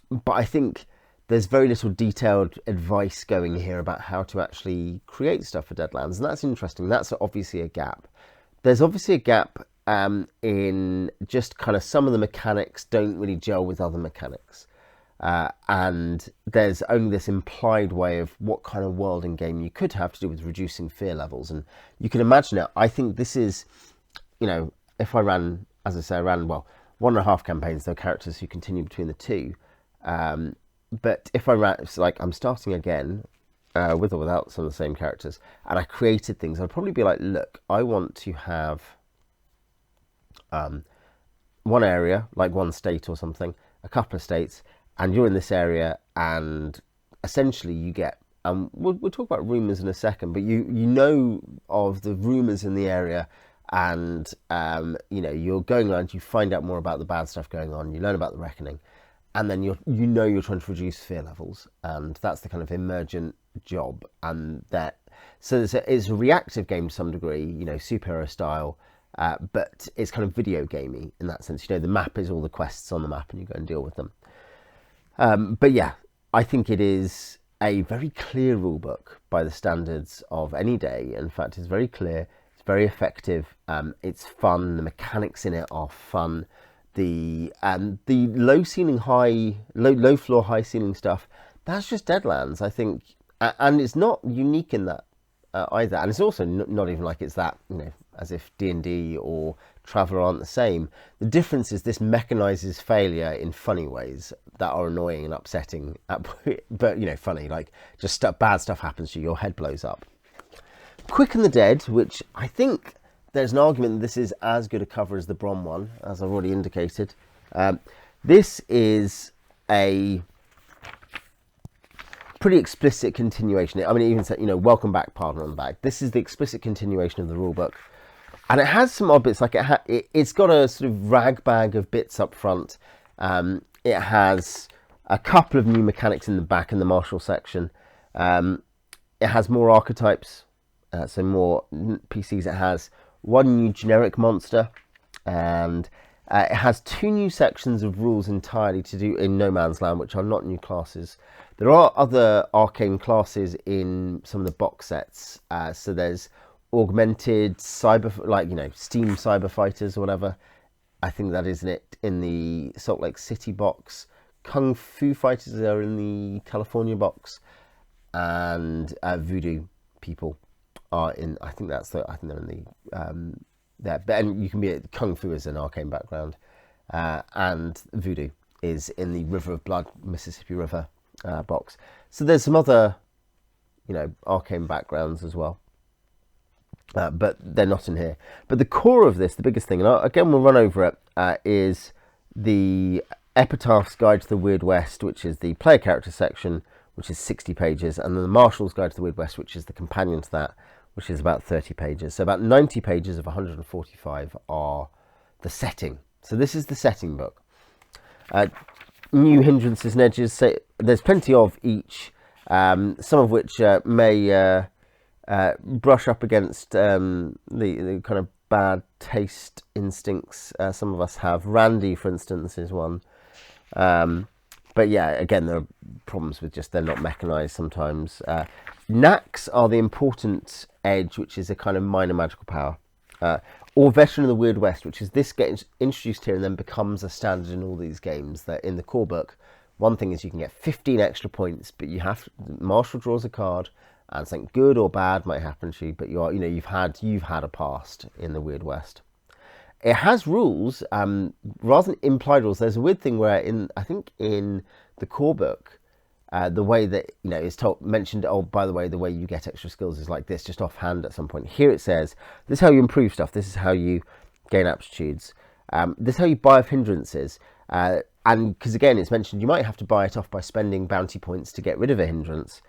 But I think there's very little detailed advice going here about how to actually create stuff for Deadlands, and that's interesting. That's obviously a gap. There's obviously a gap in just kind of some of the mechanics don't really gel with other mechanics. And there's only this implied way of what kind of world and game you could have to do with reducing fear levels. And you can imagine it. I think this is, if I ran, as I say, 1.5 campaigns, there are characters who continue between the two. But if I ran, it's like I'm starting again with or without some of the same characters, and I created things, I'd probably be like, look, I want to have one area, like one state or something, a couple of states, and you're in this area, and essentially you get, we'll talk about rumours in a second, but you know of the rumours in the area, and you're going around, you find out more about the bad stuff going on, you learn about the reckoning, and then you're trying to reduce fear levels, and that's the kind of emergent job, and that so it's a reactive game to some degree, superhero style, but it's kind of video gamey in that sense. The map is all the quests on the map, and you go and deal with them. But yeah, I think it is a very clear rule book by the standards of any day. In fact, it's very clear, it's very effective, it's fun, the mechanics in it are fun. The low floor, high ceiling stuff, that's just Deadlands, I think, and it's not unique in that either. And it's also not even like it's that, as if D&D or Traveller aren't the same. The difference is this mechanizes failure in funny ways that are annoying and upsetting, but funny, like just bad stuff happens to you, your head blows up. Quicken the Dead, which I think there's an argument that this is as good a cover as the Brom one, as I've already indicated. This is a pretty explicit continuation. I mean, it even said, welcome back, partner on the back. This is the explicit continuation of the rulebook. And it has some odd bits, like it's got a sort of ragbag of bits up front. It has a couple of new mechanics in the back in the martial section. It has more archetypes, so more PCs. It has one new generic monster, and it has 2 new sections of rules entirely to do in No Man's Land, which are not new classes. There are other arcane classes in some of the box sets. So there's augmented cyber, Steam cyber fighters or whatever. I think that is in the Salt Lake City box. Kung Fu fighters are in the California box, and voodoo people are in. I think they're in the there. And you can be Kung Fu is an arcane background, and voodoo is in the River of Blood, Mississippi River box. So there's some other, arcane backgrounds as well. But they're not in here. But the core of this, the biggest thing, and again we'll run over it, is the Epitaph's Guide to the Weird West, which is the player character section, which is 60 pages, and then the Marshal's Guide to the Weird West, which is the companion to that, which is about 30 pages. So about 90 pages of 145 are the setting. So this is the setting book. New hindrances and edges. So there's plenty of each, some of which may brush up against the kind of bad taste instincts some of us have. Randy, for instance, is one. But yeah, again, there are problems with just they're not mechanized sometimes. Knacks are the important edge, which is a kind of minor magical power. Or Veteran of the Weird West, which is this gets introduced here and then becomes a standard in all these games. That in the core book, one thing is you can get 15 extra points, but you have Marshal draws a card, and something good or bad might happen to you, but you've had a past in the Weird West. It has rules, rather than implied rules. There's a weird thing where I think in the core book, the way that is mentioned. Oh, by the way, the way you get extra skills is like this, just offhand at some point. Here it says this is how you improve stuff. This is how you gain aptitudes. This is how you buy off hindrances. And because again, it's mentioned you might have to buy it off by spending bounty points to get rid of a hindrance.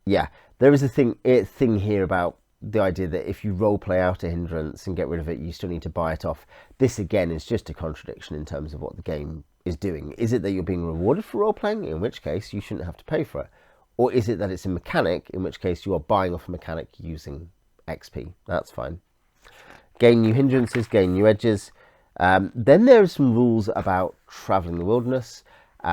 Yeah, there is a thing here about the idea that if you role play out a hindrance and get rid of it, you still need to buy it off. This again is just a contradiction in terms of what the game is doing. Is it that you're being rewarded for role playing, in which case you shouldn't have to pay for it? Or is it that it's a mechanic, in which case you are buying off a mechanic using XP? That's fine. Gain new hindrances, gain new edges. Then there are some rules about traveling the wilderness.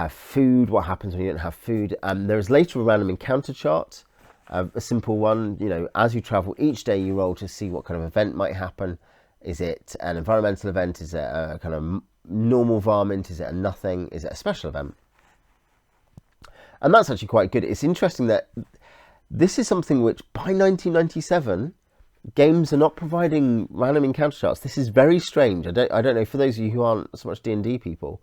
Food, what happens when you don't have food. There is later a random encounter chart, a simple one. As you travel each day, you roll to see what kind of event might happen. Is it an environmental event? Is it a kind of normal varmint? Is it a nothing? Is it a special event? And that's actually quite good. It's interesting that this is something which by 1997 games are not providing random encounter charts. This is very strange. I don't know for those of you who aren't so much D&D people,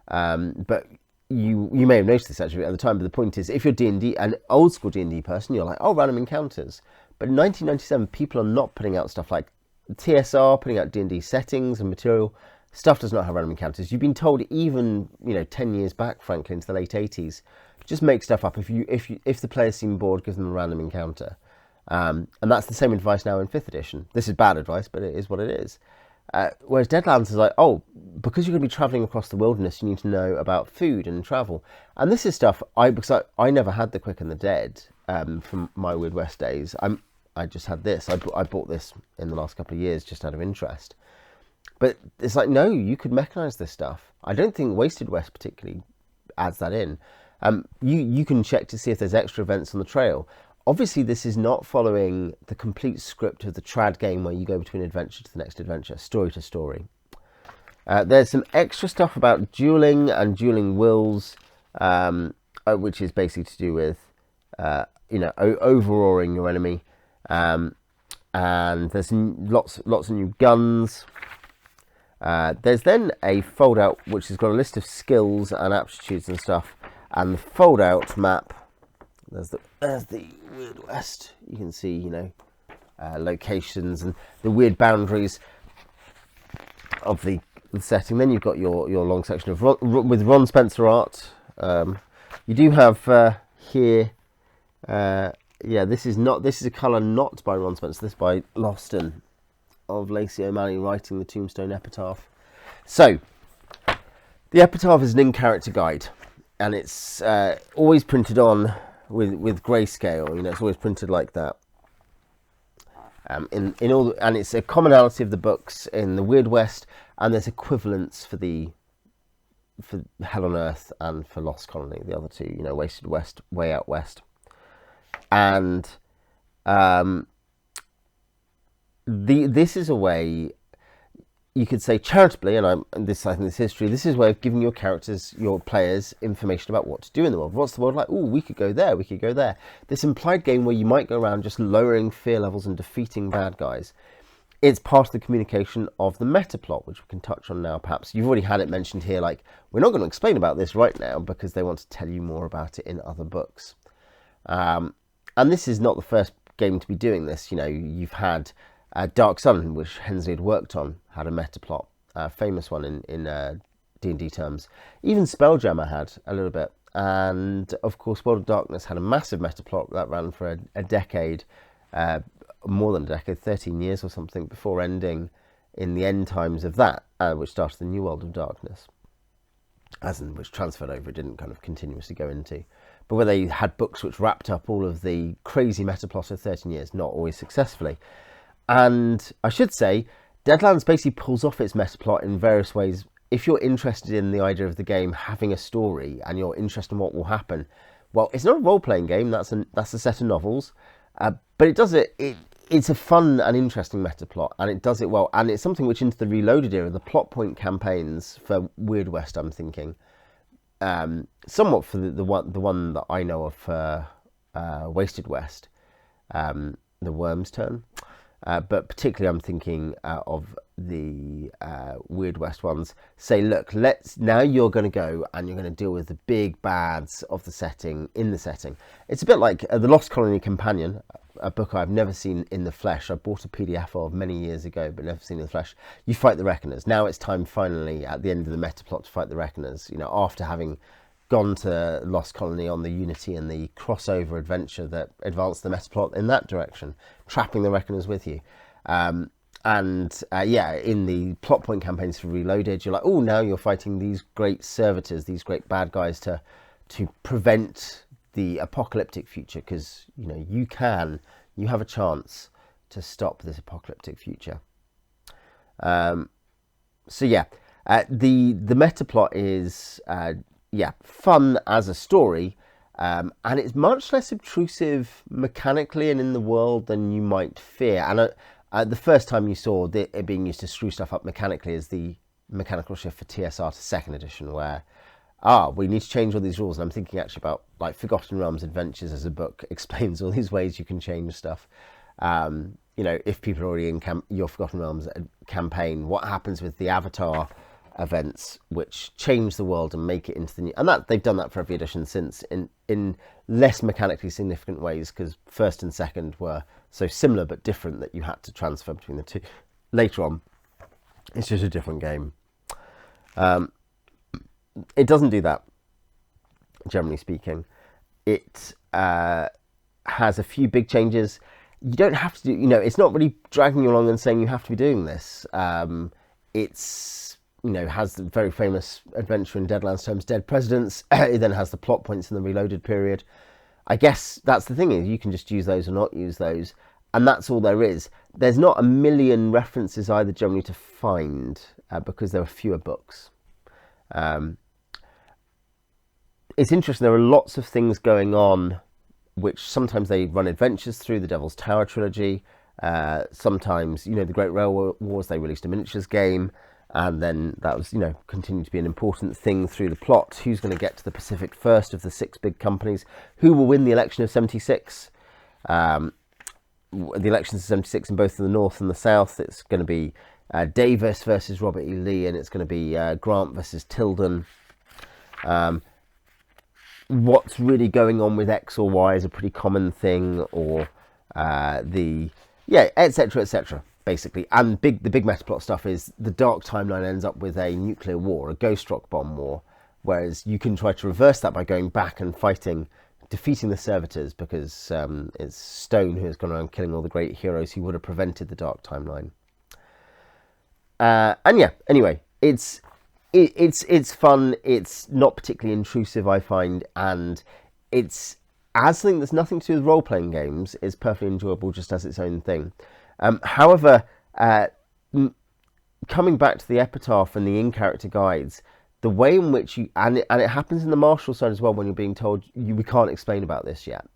but you may have noticed this actually at the time. But the point is, if you're D&D, an old school D&D person, you're like, oh, random encounters. But in 1997, people are not putting out stuff like TSR, putting out D&D settings and material. Stuff does not have random encounters. You've been told even 10 years back, frankly, into the late 80s, just make stuff up. If the players seem bored, give them a random encounter. And that's the same advice now in 5th edition. This is bad advice, but it is what it is. Whereas Deadlands is like, oh, because you're going to be traveling across the wilderness, you need to know about food and travel. And this is stuff because I never had the Quick and the Dead from my Weird West days. I just had this. I bought this in the last couple of years just out of interest. But it's like, no, you could mechanize this stuff. I don't think Wasted West particularly adds that in. You can check to see if there's extra events on the trail. Obviously, this is not following the complete script of the trad game where you go between adventure to the next adventure, story to story. There's some extra stuff about dueling and dueling wills, which is basically to do with, overawing your enemy. And there's lots of new guns. There's then a fold-out which has got a list of skills and aptitudes and stuff. And the fold-out map, there's the Weird West. You can see, locations and the weird boundaries of the setting. Then you've got your long section of with Ron Spencer art. You do have here. This is a colour not by Ron Spencer. This by Lofton of Lacy O'Malley writing the Tombstone Epitaph. So the Epitaph is an in-character guide, and it's always printed on with grayscale. It's always printed like that. And it's a commonality of the books in the Weird West, and there's equivalents for Hell on Earth and for Lost Colony, the other two. Wasted West, Way Out West, and this is a way, you could say charitably, I think this history, this is a way of giving your characters, your players, information about what to do in the world. What's the world like? Oh, we could go there, we could go there. This implied game where you might go around just lowering fear levels and defeating bad guys. It's part of the communication of the meta plot, which we can touch on now perhaps. You've already had it mentioned here, like, we're not going to explain about this right now because they want to tell you more about it in other books. And this is not the first game to be doing this. You've had Dark Sun, which Hensley had worked on, had a meta plot, a famous one in D&D terms. Even Spelljammer had a little bit, and of course World of Darkness had a massive meta plot that ran for a decade, more than a decade, 13 years or something, before ending in the end times of that, which started the New World of Darkness, which transferred over. It didn't kind of continuously go into, but where they had books which wrapped up all of the crazy meta plot of 13 years, not always successfully. And I should say, Deadlands basically pulls off its meta plot in various ways. If you're interested in the idea of the game having a story and you're interested in what will happen, well, it's not a role-playing game. That's a set of novels, but it does it. It's a fun and interesting meta plot, and it does it well. And it's something which, into the Reloaded era, the plot point campaigns for Weird West, I'm thinking, somewhat for the one that I know of for Wasted West, the Worm's Turn. But particularly I'm thinking of the Weird West ones. Say, look, now you're going to go and you're going to deal with the big bads of the setting, in the setting. It's a bit like The Lost Colony Companion, a book I've never seen in the flesh. I bought a PDF of many years ago, but never seen in the flesh. You fight the Reckoners. Now it's time finally at the end of the meta plot to fight the Reckoners. After having gone to Lost Colony on the Unity and the crossover adventure that advanced the meta plot in that direction, trapping the Reckoners with you. In the plot point campaigns for Reloaded, you're like, oh, now you're fighting these great servitors, these great bad guys to prevent the apocalyptic future, because you have a chance to stop this apocalyptic future. The meta plot is fun as a story, and it's much less obtrusive mechanically and in the world than you might fear. And the first time you saw it being used to screw stuff up mechanically is the mechanical shift for TSR to second edition, where we need to change all these rules. And I'm thinking actually about, like, Forgotten Realms Adventures as a book explains all these ways you can change stuff. If people are already in your Forgotten Realms campaign, what happens with the Avatar events which change the world and make it into the new, and that they've done that for every edition since, in less mechanically significant ways, because first and second were so similar but different that you had to transfer between the two. Later on, it's just a different game. It doesn't do that, generally speaking. It has a few big changes. You don't have to do, it's not really dragging you along and saying you have to be doing this. it's, has the very famous adventure in Deadlands terms, Dead Presidents. It then has the plot points in the Reloaded period. I guess that's the thing, is you can just use those or not use those, and that's all there is. There's not a million references either generally to find, because there are fewer books. It's interesting, there are lots of things going on, which sometimes they run adventures through. The Devil's Tower trilogy, sometimes, the Great Railway Wars, they released a miniatures game, and then that was, continued to be an important thing through the plot. Who's going to get to the Pacific first of the 6 big companies? Who will win the election of 76? The elections of 76 in both the North and the South. It's going to be Davis versus Robert E. Lee, and it's going to be Grant versus Tilden. What's really going on with X or Y is a pretty common thing, or etc., etc. Basically, and the big meta plot stuff is the dark timeline ends up with a nuclear war, a ghost rock bomb war, whereas you can try to reverse that by going back and defeating the servitors, because it's Stone who has gone around killing all the great heroes who would have prevented the dark timeline. Anyway, it's fun. It's not particularly intrusive, I find, and it's, as something that's nothing to do with role-playing games, is perfectly enjoyable just as its own thing. However, coming back to the epitaph and the in-character guides, the way in which and it happens in the martial side as well, when you're being told we can't explain about this yet,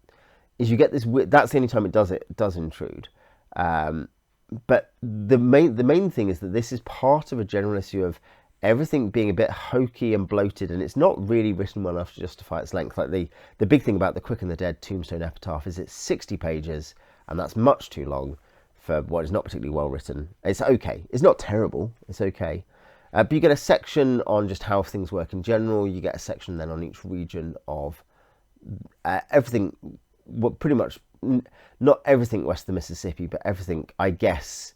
is you get this. That's the only time it does intrude. But the main thing is that this is part of a general issue of everything being a bit hokey and bloated, and it's not really written well enough to justify its length. Like the big thing about the Quick and the Dead Tombstone Epitaph is it's 60 pages, and that's much too long for what is not particularly well written. It's okay. It's not terrible. It's okay. But you get a section on just how things work in general. You get a section then on each region of everything. Well, pretty much not everything west of the Mississippi, but everything, I guess,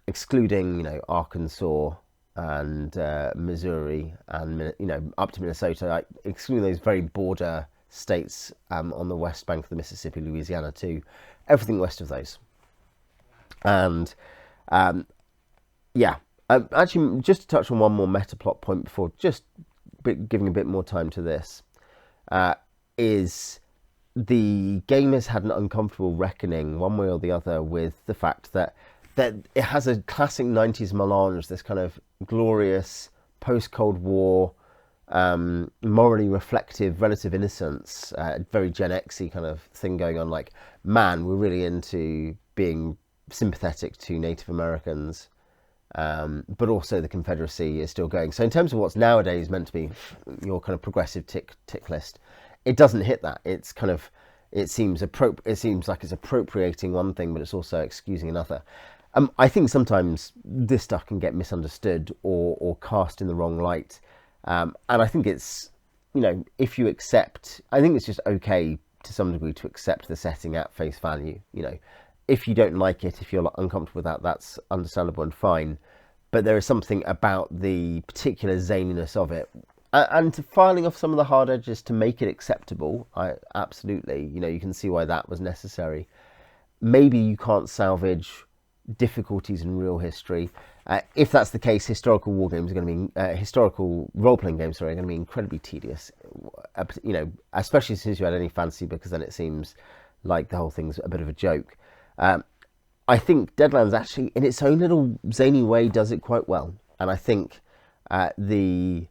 excluding Arkansas and Missouri and up to Minnesota, excluding those very border states on the west bank of the Mississippi, Louisiana too. Everything west of those. And actually, just to touch on one more meta plot point before just giving a bit more time to this, is the game has had an uncomfortable reckoning one way or the other with the fact that it has a classic 90s melange, this kind of glorious post-Cold War, morally reflective relative innocence, very Gen X-y kind of thing going on, like, man, we're really into being sympathetic to Native Americans, but also the Confederacy is still going. So in terms of what's nowadays meant to be your kind of progressive tick list, it doesn't hit that. It's kind of, it seems like it's appropriating one thing, but it's also excusing another. I think sometimes this stuff can get misunderstood or cast in the wrong light, and I think it's, if you accept, I think it's just okay to some degree to accept the setting at face value. If you don't like it, if you're uncomfortable with that, that's understandable and fine. But there is something about the particular zaniness of it, and to filing off some of the hard edges to make it acceptable. Absolutely, you can see why that was necessary. Maybe you can't salvage difficulties in real history. If that's the case, historical war games are going to be historical role-playing games. Sorry, are going to be incredibly tedious. Especially since you had any fantasy, because then it seems like the whole thing's a bit of a joke. I think Deadlands actually, in its own little zany way, does it quite well. And I think the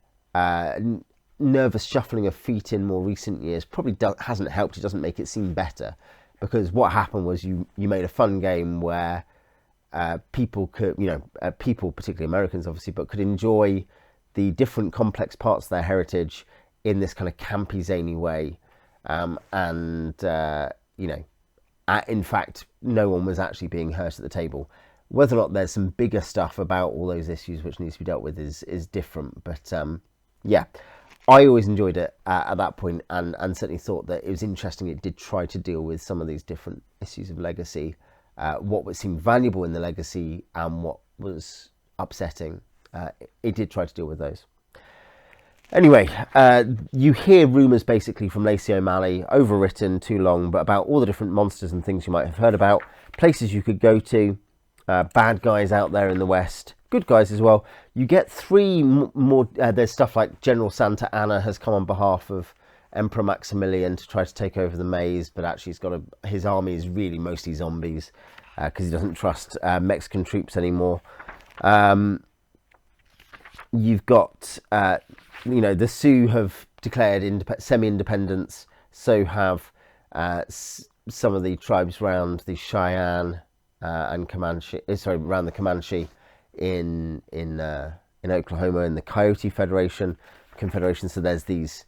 nervous shuffling of feet in more recent years probably hasn't helped. It doesn't make it seem better, because what happened was you made a fun game where people could, people, particularly Americans obviously, but could enjoy the different complex parts of their heritage in this kind of campy, zany way. In fact, no one was actually being hurt at the table. Whether or not there's some bigger stuff about all those issues which needs to be dealt with is different. But I always enjoyed it at that point, and certainly thought that it was interesting. It did try to deal with some of these different issues of legacy, what seemed valuable in the legacy and what was upsetting. It did try to deal with those. Anyway, you hear rumours basically from Lacy O'Malley, overwritten, too long, but about all the different monsters and things you might have heard about, places you could go to, bad guys out there in the West, good guys as well. You get three more. There's stuff like General Santa Anna has come on behalf of Emperor Maximilian to try to take over the maze, but actually his army is really mostly zombies because he doesn't trust Mexican troops anymore. You've got, the Sioux have declared semi-independence, so have some of the tribes around the Cheyenne and Comanche, around the Comanche in Oklahoma, in the Coyote Confederation. So there's these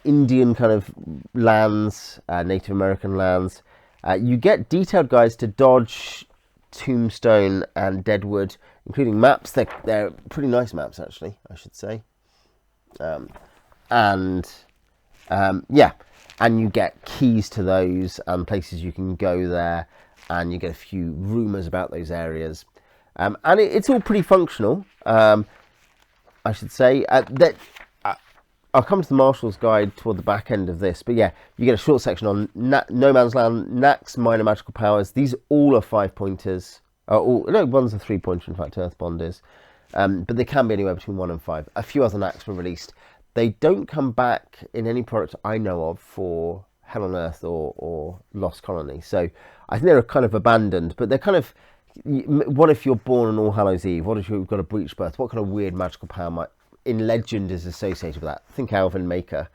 Indian kind of lands, Native American lands. You get detailed guides to Dodge, Tombstone, and Deadwood, including maps. They're pretty nice maps, actually, I should say. And you get keys to those and places you can go there, and you get a few rumours about those areas. And it's all pretty functional, I should say. I'll come to the Marshal's Guide toward the back end of this, but yeah, you get a short section on No Man's Land, Knack's minor magical powers. These all are 5-pointers. One's a 3-pointer, in fact, Earthbond is. But they can be anywhere between 1 and 5. A few other Knacks were released. They don't come back in any product I know of for Hell on Earth or Lost Colony. So I think they're kind of abandoned, but they're kind of, what if you're born on All Hallows Eve? What if you've got a breech birth? What kind of weird magical power in legend is associated with that? Think Alvin Maker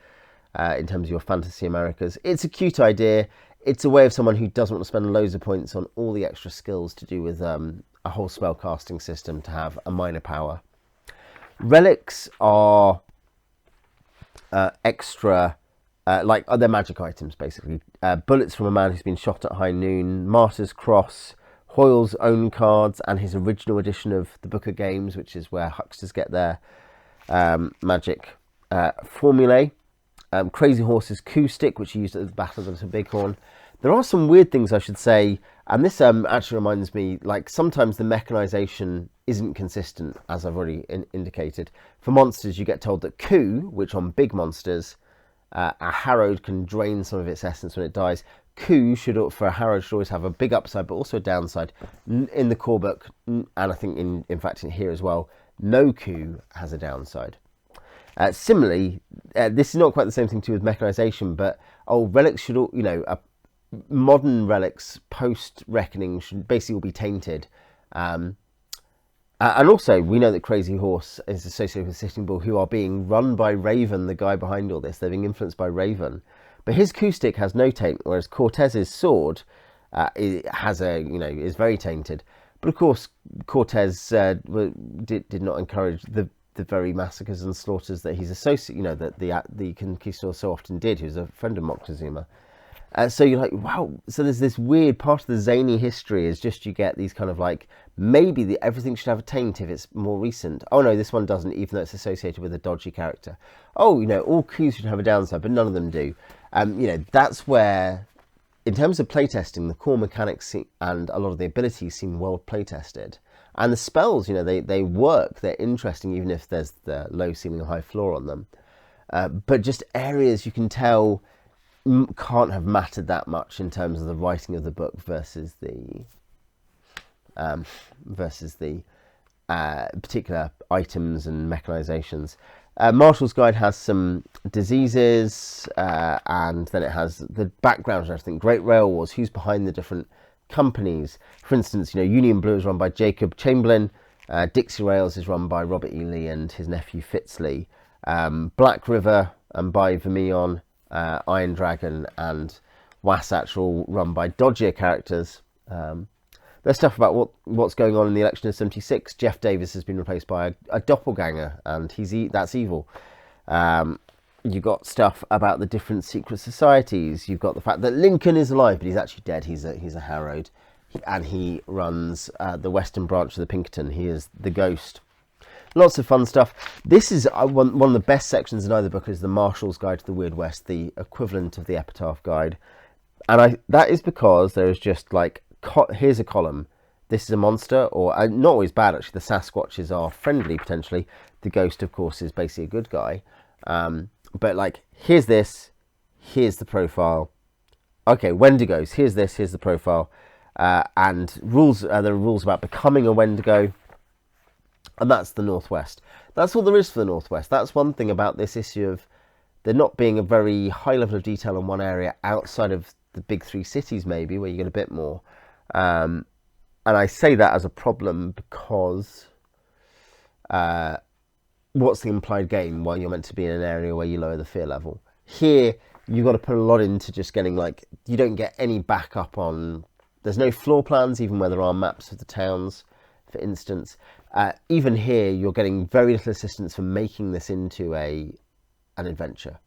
in terms of your fantasy Americas. It's a cute idea. It's a way of someone who doesn't want to spend loads of points on all the extra skills to do with a whole spell casting system to have a minor power. Relics are extra, they're magic items, basically. Bullets from a man who's been shot at high noon, Martyr's Cross, Hoyle's own cards, and his original edition of the Book of Games, which is where hucksters get their magic formulae. Crazy Horse's coup stick, which he used at the Battle of the Little Bighorn. There are some weird things, I should say, and this actually reminds me, like, sometimes the mechanization isn't consistent, as I've already indicated. For monsters, you get told that coup, which on big monsters, a Harrowed can drain some of its essence when it dies. Coup for a Harrowed should always have a big upside, but also a downside. In the core book, and I think in fact in here as well, no coup has a downside. Similarly, this is not quite the same thing to do with mechanization, but relics should all, modern relics post Reckoning should basically all be tainted. And also, we know that Crazy Horse is associated with Sitting Bull, who are being run by Raven, the guy behind all this. They're being influenced by Raven. But his coup stick has no taint, whereas Cortez's sword is very tainted. But of course, Cortez did not encourage the very massacres and slaughters that he's associated, that the conquistador so often did. He was a friend of Moctezuma. So you're like, wow. So there's this weird part of the zany history is just you get these kind of like, maybe everything should have a taint if it's more recent. Oh no, this one doesn't, even though it's associated with a dodgy character. Oh, all coups should have a downside, but none of them do. That's where, in terms of playtesting, the core mechanics and a lot of the abilities seem well playtested. And the spells, they work, they're interesting, even if there's the low ceiling or high floor on them. But just areas you can tell can't have mattered that much in terms of the writing of the book versus the particular items and mechanizations. Marshal's Guide has some diseases, and then it has the background and everything. Great Rail Wars, who's behind the different companies. For instance, Union Blue is run by Jacob Chamberlain. Dixie Rails is run by Robert E. Lee and his nephew Fitzlee. Black River and by Vermillon. Iron Dragon and Wasatch are all run by dodgier characters. There's stuff about what's going on in the election of 76. Jeff Davis has been replaced by a doppelganger, and that's evil. You've got stuff about the different secret societies. You've got the fact that Lincoln is alive, but he's actually dead. He's a Harrowed, and he runs the western branch of the Pinkerton. He is the Ghost. Lots of fun stuff. This is one of the best sections in either book is the Marshal's Guide to the Weird West, the equivalent of the Epitaph Guide. And that is because there is just like, here's a column. This is a monster, or not always bad, actually. The Sasquatches are friendly, potentially. The Ghost, of course, is basically a good guy. But like, here's this. Here's the profile. Okay, Wendigos. Here's this. Here's the profile. And rules. There are rules about becoming a Wendigo. And that's the Northwest. That's all there is for the Northwest. That's one thing about this issue of there not being a very high level of detail in one area outside of the big three cities, maybe, where you get a bit more. And I say that as a problem because what's the implied game? Well, you're meant to be in an area where you lower the fear level. Here, you've got to put a lot into just getting, like, you don't get any backup on, there's no floor plans, even where there are maps of the towns, for instance. Even here, you're getting very little assistance for making this into an adventure.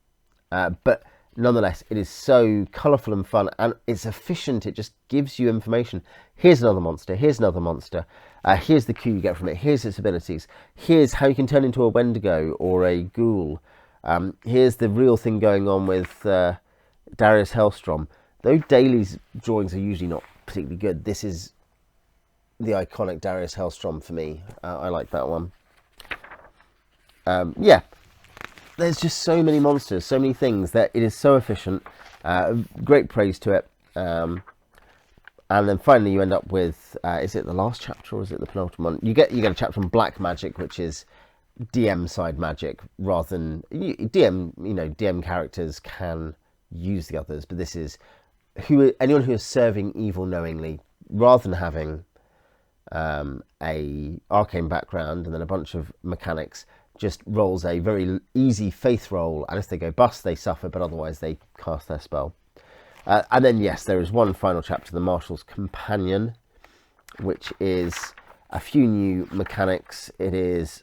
But nonetheless, it is so colourful and fun, and it's efficient. It just gives you information. Here's another monster. Here's another monster. Here's the cue you get from it. Here's its abilities. Here's how you can turn into a Wendigo or a ghoul. Here's the real thing going on with Darius Hellstrom. Though Daly's drawings are usually not particularly good, this is the iconic Darius Hellstrom for me. I like that one. Yeah. There's just so many monsters, so many things that it is so efficient. Great praise to it. And then finally you end up with, is it the last chapter or is it the penultimate one? You get a chapter on black magic, which is DM side magic rather than DM characters can use the others, but this is anyone who is serving evil knowingly, rather than having a arcane background and then a bunch of mechanics, just rolls a very easy faith roll, and if they go bust they suffer, but otherwise they cast their spell. And then yes, there is one final chapter, the Marshal's Companion, which is a few new mechanics. It is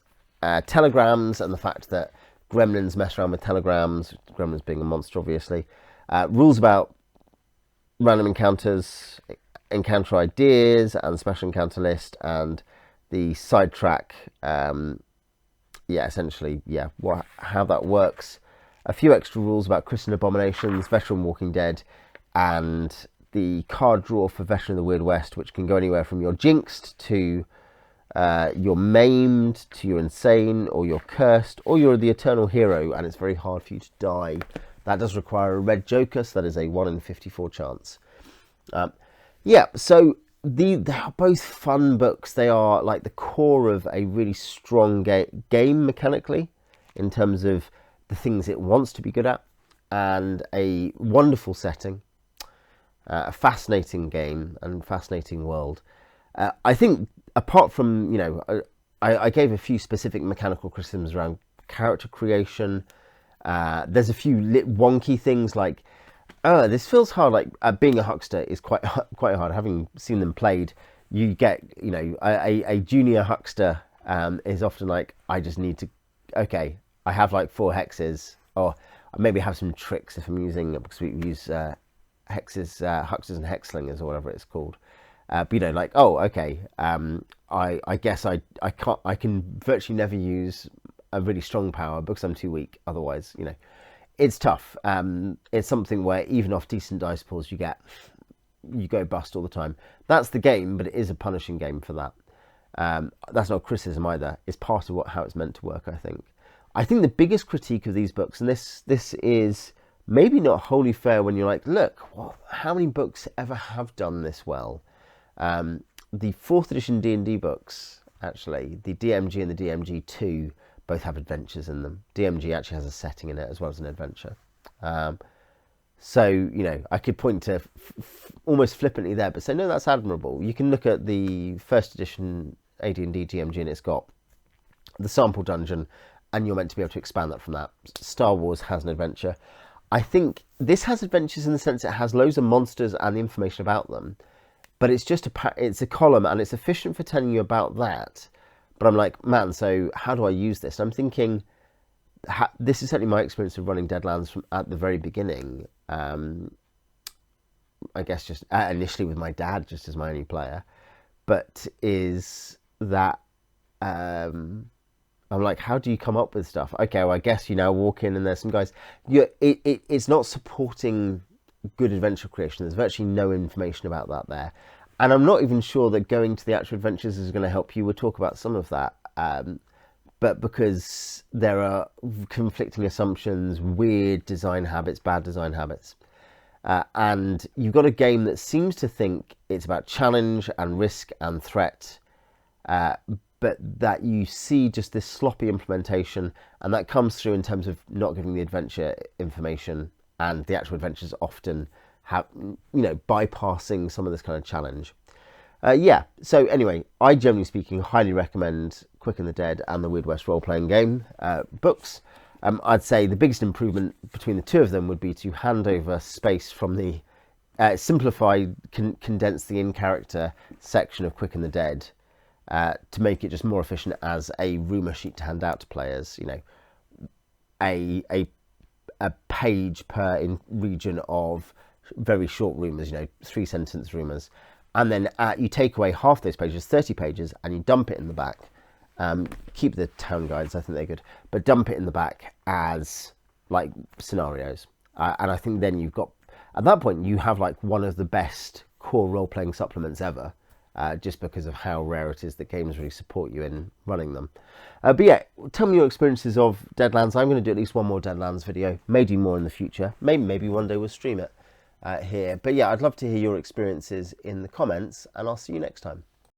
telegrams and the fact that gremlins mess around with telegrams, gremlins being a monster obviously. Rules about random encounters, encounter ideas and special encounter list, and the sidetrack, essentially, how that works. A few extra rules about Christian Abominations, Veteran Walking Dead, and the card draw for Veteran of the Weird West, which can go anywhere from you're jinxed to you're maimed to you're insane, or you're cursed, or you're the eternal hero and it's very hard for you to die. That does require a red joker, so that is a 1 in 54 chance. So they are both fun books. They are like the core of a really strong game mechanically, in terms of the things it wants to be good at, and a wonderful setting, a fascinating game and fascinating world. I think apart from, I gave a few specific mechanical criticisms around character creation. There's a few wonky things like, this feels hard. Like being a huckster is quite hard. Having seen them played, you get, a junior huckster is often like, I just need to, okay, I have like 4 hexes, or maybe have some tricks if I'm using, because we use hexes, hucksters and hexslingers or whatever it's called. But like, I guess I can virtually never use a really strong power because I'm too weak. Otherwise, it's tough. It's something where even off decent dice pools, you go bust all the time. That's the game, but it is a punishing game for that. That's not criticism either. It's part of how it's meant to work, I think. I think the biggest critique of these books, and this is maybe not wholly fair when you're like, look, how many books ever have done this well? The 4th edition D&D books, actually, the DMG and the DMG2, both have adventures in them. DMG actually has a setting in it as well as an adventure. So, I could point to almost flippantly there, but say, no, that's admirable. You can look at the 1st edition AD&D DMG and it's got the sample dungeon, and you're meant to be able to expand that from that. Star Wars has an adventure. I think this has adventures in the sense it has loads of monsters and the information about them, but it's just it's a column and it's efficient for telling you about that. But I'm like, man, so how do I use this? I'm thinking, this is certainly my experience of running Deadlands from at the very beginning. I guess just initially with my dad, just as my only player. But is that, I'm like, how do you come up with stuff? Okay, well, I guess you now walk in and there's some guys. It's not supporting good adventure creation. There's virtually no information about that there. And I'm not even sure that going to the actual adventures is going to help you. We'll talk about some of that. But because there are conflicting assumptions, weird design habits, bad design habits. And you've got a game that seems to think it's about challenge and risk and threat. but that you see just this sloppy implementation, and that comes through in terms of not giving the adventure information, and the actual adventures often have, bypassing some of this kind of challenge. Yeah, so anyway, I generally speaking highly recommend Quick and the Dead and the Weird West role-playing game books. I'd say the biggest improvement between the two of them would be to hand over space from the simplified, condense the in-character section of Quick and the Dead to make it just more efficient as a rumour sheet to hand out to players. A page per region of very short rumours, 3-sentence rumours. And then you take away half those pages, 30 pages, and you dump it in the back. Keep the town guides, I think they're good, but dump it in the back as like scenarios. And I think then you've got, at that point, you have like one of the best core role-playing supplements ever, just because of how rare it is that games really support you in running them. But yeah, tell me your experiences of Deadlands. I'm going to do at least one more Deadlands video, may do more in the future. Maybe one day we'll stream it here. But yeah, I'd love to hear your experiences in the comments, and I'll see you next time.